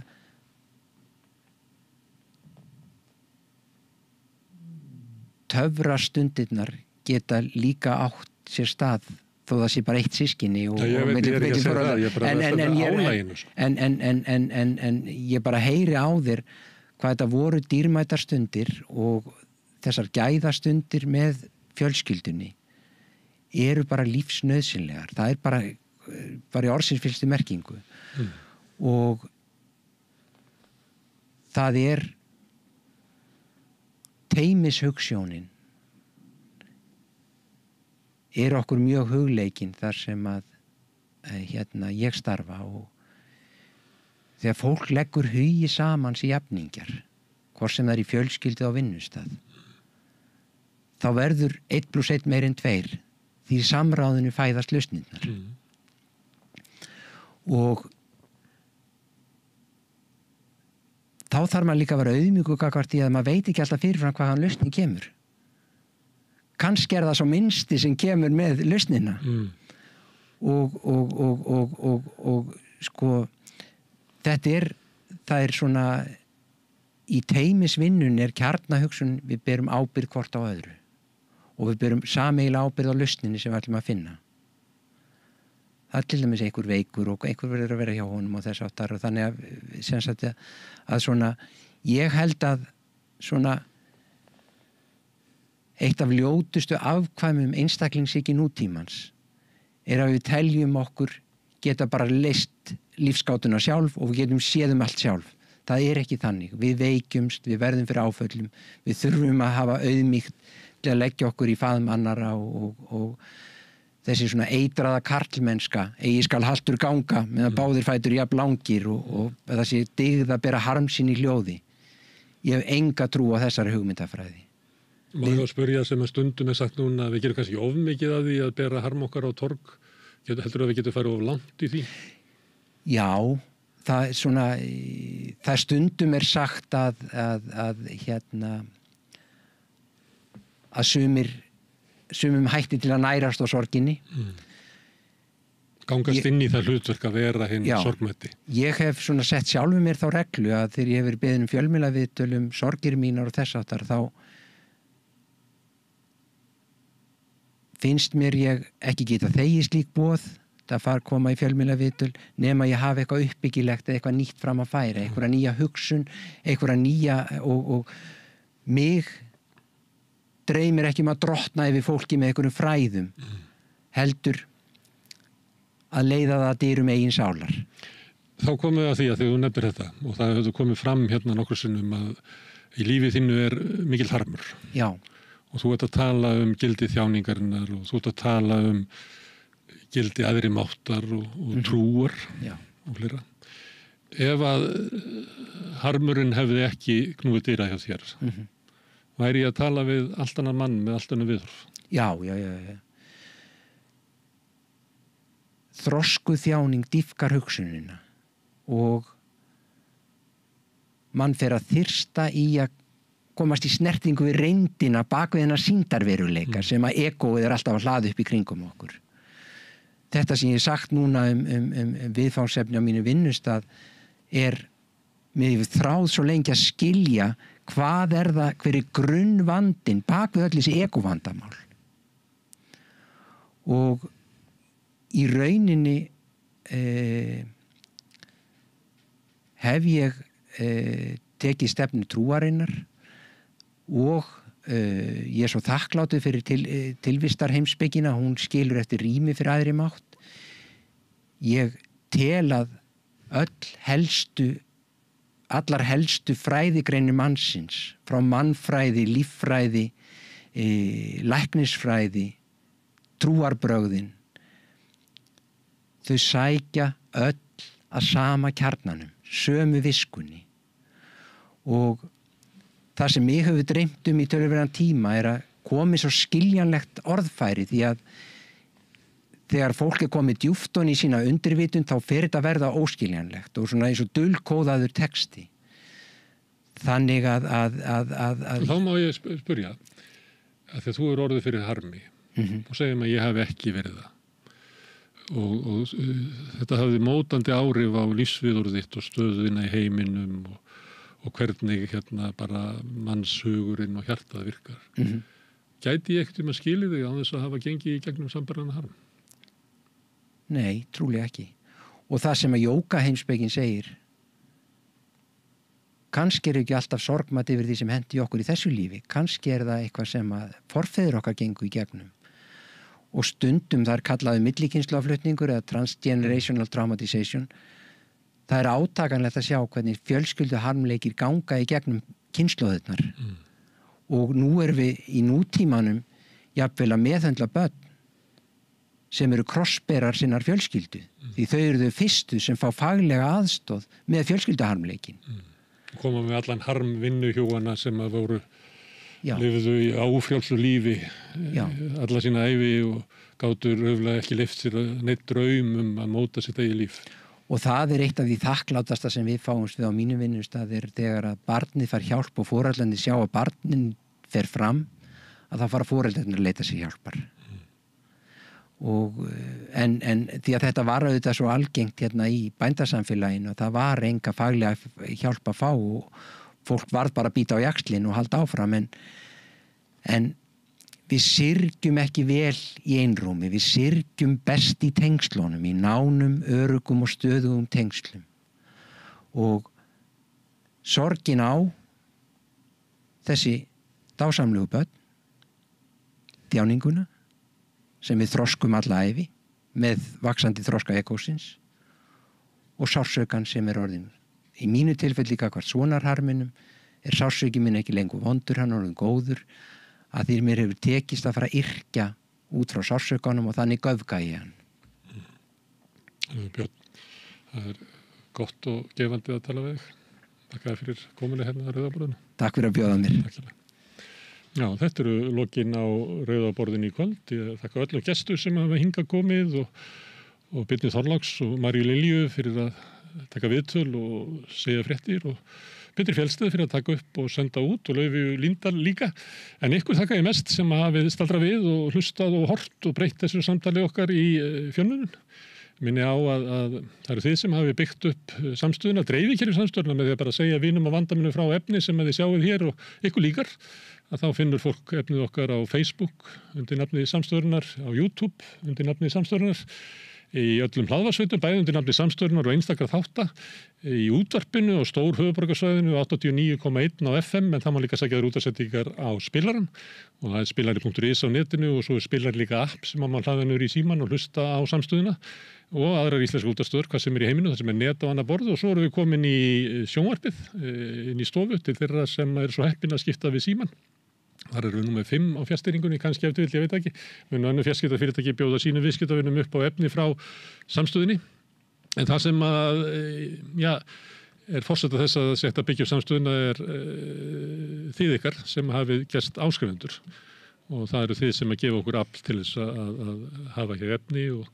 töfrastundirnar geta líka átt sér stað þó það sé bara 1 systkini og ég er ekki að segja það, ég bara veist álæginu. En ég bara heyri á þér hvað þetta voru dýrmætar stundir og þessar gæðastundir með fjölskyldunni eru bara lífsnauðsynlegar. Það bara í orðsins fyllstu merkingu. Og það teymishugsjónin okkur mjög hugleikin þar sem að ég starfa og þegar fólk leggur hugi samans í jafningjar, hvort sem það í fjölskyldu á vinnustað, þá verður 1 + 1 meir en 2 því samráðinu fæðast lausnirnar. Og þá þarf maður líka að vera auðmjúkur gagnvart því að maður veit ekki alltaf fyrirfram hvaðan lausnin kemur. Kannski það svo minnsti sem kemur með lausnina. Og sko, það svona í teymisvinnun kjarnahugsun, við berum ábyrgð hvort á öðru og við berum sameiginlega ábyrgð á lausninni sem við ætlum að finna. Það til dæmis einhver veikur og einhver verður að vera hjá honum og þess áttar og þannig að svona, ég held að svona eitt af ljótustu afkvæmum einstaklingshyggju nútímans að við teljum okkur geta bara leyst lífsgátuna sjálf og við getum séð allt sjálf. Það ekki þannig. Við veikjumst, við verðum fyrir áföllum, við þurfum að hafa auðmýkt til að leggja okkur í faðm annarra og þessi svona eitraða karlmennska, eigi skal haltur ganga meðan báðir fætur jafn langir og þessi dygð að bera harm sín í hljóði. Ég hef enga trú á þessari hugmyndafræði. Má ég að spyrja sem að stundum sagt núna að við gerum kannski of mikið að því að bera harm okkar á torg. Heldur að við getum farið of langt í því? Já, það stundum sagt að sumum hætti til að nærast á sorginni. Gangast inn í það hlutverk að vera hinn sorgmætti. Ég hef sett sjálfum mér þá reglu að þegar ég hef verið beðin fjölmiðlaviðtöl sorgir mínar og þess áttar, þá finnst mér ég ekki geta þegið slík boð að koma í fjölmiðlaviðtöl nema ég hafi eitthvað uppbyggilegt eða eitthvað nýtt fram að færa, eitthvað nýja hugsun, eitthvað nýja og mig dreymir ekki að drottna yfir fólki með einhverjum fræðum, heldur að leiða það að dyrum eigin sálar. Þá komum við að því að þegar þú nefnir þetta og það hefur komið fram hérna nokkur sinnum að í lífi þínu mikil harmur. Já. Og þú ert að tala gildi þjáningarinnar og þú ert að tala gildi aðri máttar og trúar og fleira. Ef að harmurinn hefði ekki knúið dyra hjá þér, væri ég að tala við allt annan mann með allt annan viðhorf? Já. Þroskuð þjáning dýpkar hugsunina og mann fer að þyrsta í að komast í snertingu við reyndina bak við hennar sýndarveruleika sem að egóið alltaf að hlaða upp í kringum okkur. Þetta sem ég hef sagt núna viðfangsefni á mínu vinnustað mér hefur þráð svo lengi að skilja hvað það, hver grunnvandinn bak við öll þessi egóvandamál. Og í rauninni hef ég tekið stefnu trúarinnar og ég svo þakkláttur fyrir tilvistar heimspekina, hún skilur eftir rými fyrir aðri mátt. Ég tel að allar helstu fræðigreinir mannsins, frá mannfræði, líffræði, læknisfræði, trúarbrögðin, þau sækja öll að sama kjarnanum, sömu viskunni. Og það sem mig hefur dreymt í töluverðan tíma að komið svo skiljanlegt orðfæri, því að þegar fólk komið djúpt ofan í sína undirvitund þá fer þetta að verða óskiljanlegt og svona eins og dulkóðaður texti. Þannig að Þá má ég spyrja að þegar þú orðið fyrir harmi og segjum að ég hef ekki verið það og þetta hafði mótandi áhrif á lífsviðhorf þitt og stöðuna í heiminum og hvernig bara mannshugurinn og hjartað virkar. Gæti ég ekkert að skilja þig á þess að hafa gengið í gegnum sambærilegan harm? Nei, trúlega ekki. Og það sem að jógaheimspekin segir, kannski ekki alltaf sorgmætt yfir því sem hendi okkur í þessu lífi, kannski það eitthvað sem að forfeður okkar gengu í gegnum. Og stundum það kallaði millikynslóflutningur eða transgenerational traumatization. Það átakanlegt að sjá hvernig fjölskylduharmleikir ganga í gegnum kynslóðirnar. Og nú við í nútímanum jafnvel að meðhöndla börn sem eru krossberar sinnar fjölskyldu. Því þau eru þau fyrstu sem fá faglega aðstoð með fjölskylduharmleikin. Koma með allan harm vinnuhjúana sem að voru lifðu í áfrjálsu lífi alla sína ævi og gátu öflega ekki leyft sér neitt draum að móta sitt eigið líf. Og það eitt af því þakklátasta sem við fáumst við á mínum vinnustað þegar að barnið fær hjálp og foreldrarnir sjá að barnin fer fram, að þá fara foreldrarnir að leita sér hjálpar. Og, en því að þetta var auðvitað svo algengt í bændasamfélaginu og það var enga faglega hjálp að fá og fólk varð bara að bíta á jaxlinn og halda áfram en við syrgjum ekki vel í einrúmi, við syrgjum best í tengslunum, í nánum, öruggum og stöðugum tengslum. Og sorgin á þessi dásamlegu börn þjáninguna sem við þroskum alla ævi með vaxandi þroska ekósins og sársaukan sem orðin. Í mínu tilfelli gagnvart sonarharminum sársauki minn ekki lengur vondur, hann orðin góður, að því mér hefur tekist að fara að yrkja út frá sársaukanum og þannig göfga ég hann. Björn, það gott og gefandi að tala við þig. Takk fyrir komuna hérna að Rauða borðinu. Takk fyrir að bjóða mér. Já, þetta eru lokin á Rauða borðinu í kvöld. Ég þakka öllum gestur sem hafa hingað komið og Birni Þorláks og Maríu Lilju fyrir að taka viðtöl og segja fréttir og Petri Fjellsteð fyrir að taka upp og senda út og Laufeyju Líndal líka. En ykkur þakka ég mest sem hafið staldrað við og hlustað og hort og breytt þessu samtali okkar í fjölmiðlun. Minni á að það eru þið sem hafi byggt upp samstöðuna, dreifikerfi samstöðuna með því að bara segja vinum og vandaminu frá efni sem þið sjáuð hér og ykkur líkar. Að þá finnur fólk efnið okkar á Facebook undir nafnið samstöðunar, á YouTube undir nafnið samstöðunar, í öllum hlaðvarpsveitum, bæði undir nafnið samstöðunar og einstakra þátta, í útvarpinu og stór höfuðborgarsvæðinu 89,1 á FM, en það má líka sækja þær útvarpsendingar á spilarann og það spilari.is á netinu og svo spilari líka app sem má hlaða niður í símann og hlusta á samstöðuna og aðrar íslenskar útvarpsstöðvar, hvað sem í heiminu, það sem net á annað borð og svo erum við komin í sjónvarpið, inn í stofu til þeirra sem svo heppin að skipta við símann. Þar eru við nú með 5 á fjárstýringunni, kannski ef til vill, ég veit ekki. Við önnur fjarskiptafyrirtæki bjóða sínum viðskiptavinum upp á efni frá samstöðinni. En það sem er forseta þess að setja byggja upp samstöðuna þið ykkar sem hafið gerst áskrifendur. Og það eru þið sem að gefa okkur afl til þess að hafa hér efni og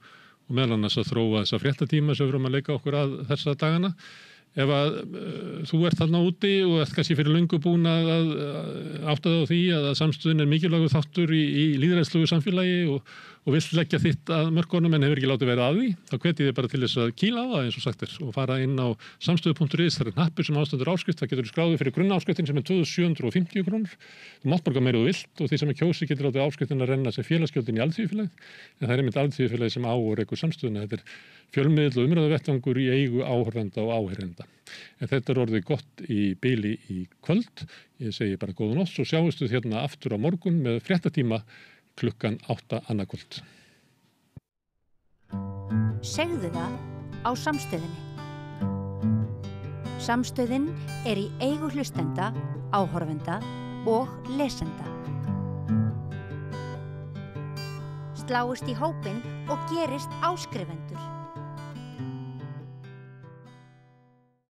meðal annars að þróa þessa fréttatíma sem við erum að leika okkur að þessa dagana. Ef að þú ert þarna úti og ert kannski fyrir löngu búin að átta þig á því að samstöðin mikilvægur þáttur í lýðræðislegu samfélagi og vill leggja þitt að mörkunum en hefur ekki látið vera að því, þá hvet ég þig bara til þess að kýla á það eins og sagt og fara inn á samstöðu.is, það hnappur sem ástendur áskrift, það getur skráðið fyrir grunnáskriftin sem 2750 krónur. Þú mátt borga meira þú vilt og því sem kjósi getur látið áskriftin að renna sem félagsgjöldin í alþýðufélagið, en það einmitt alþýðufélagið sem á og rekur samstöðuna. Þetta fjölmiðill og umræðuvettvangur í eigu áhorfenda og áheyrenda. En þetta orðið gott í bili í kvöld. Ég segi bara góða nótt og sjáumst við hérna aftur á morgun með fréttatíma klukkan 8 annað kvöld. Segðu það á samstöðinni. Samstöðin í eigu hlustenda, áhorfenda og lesenda. Sláist í hópinn og gerist áskrifendur.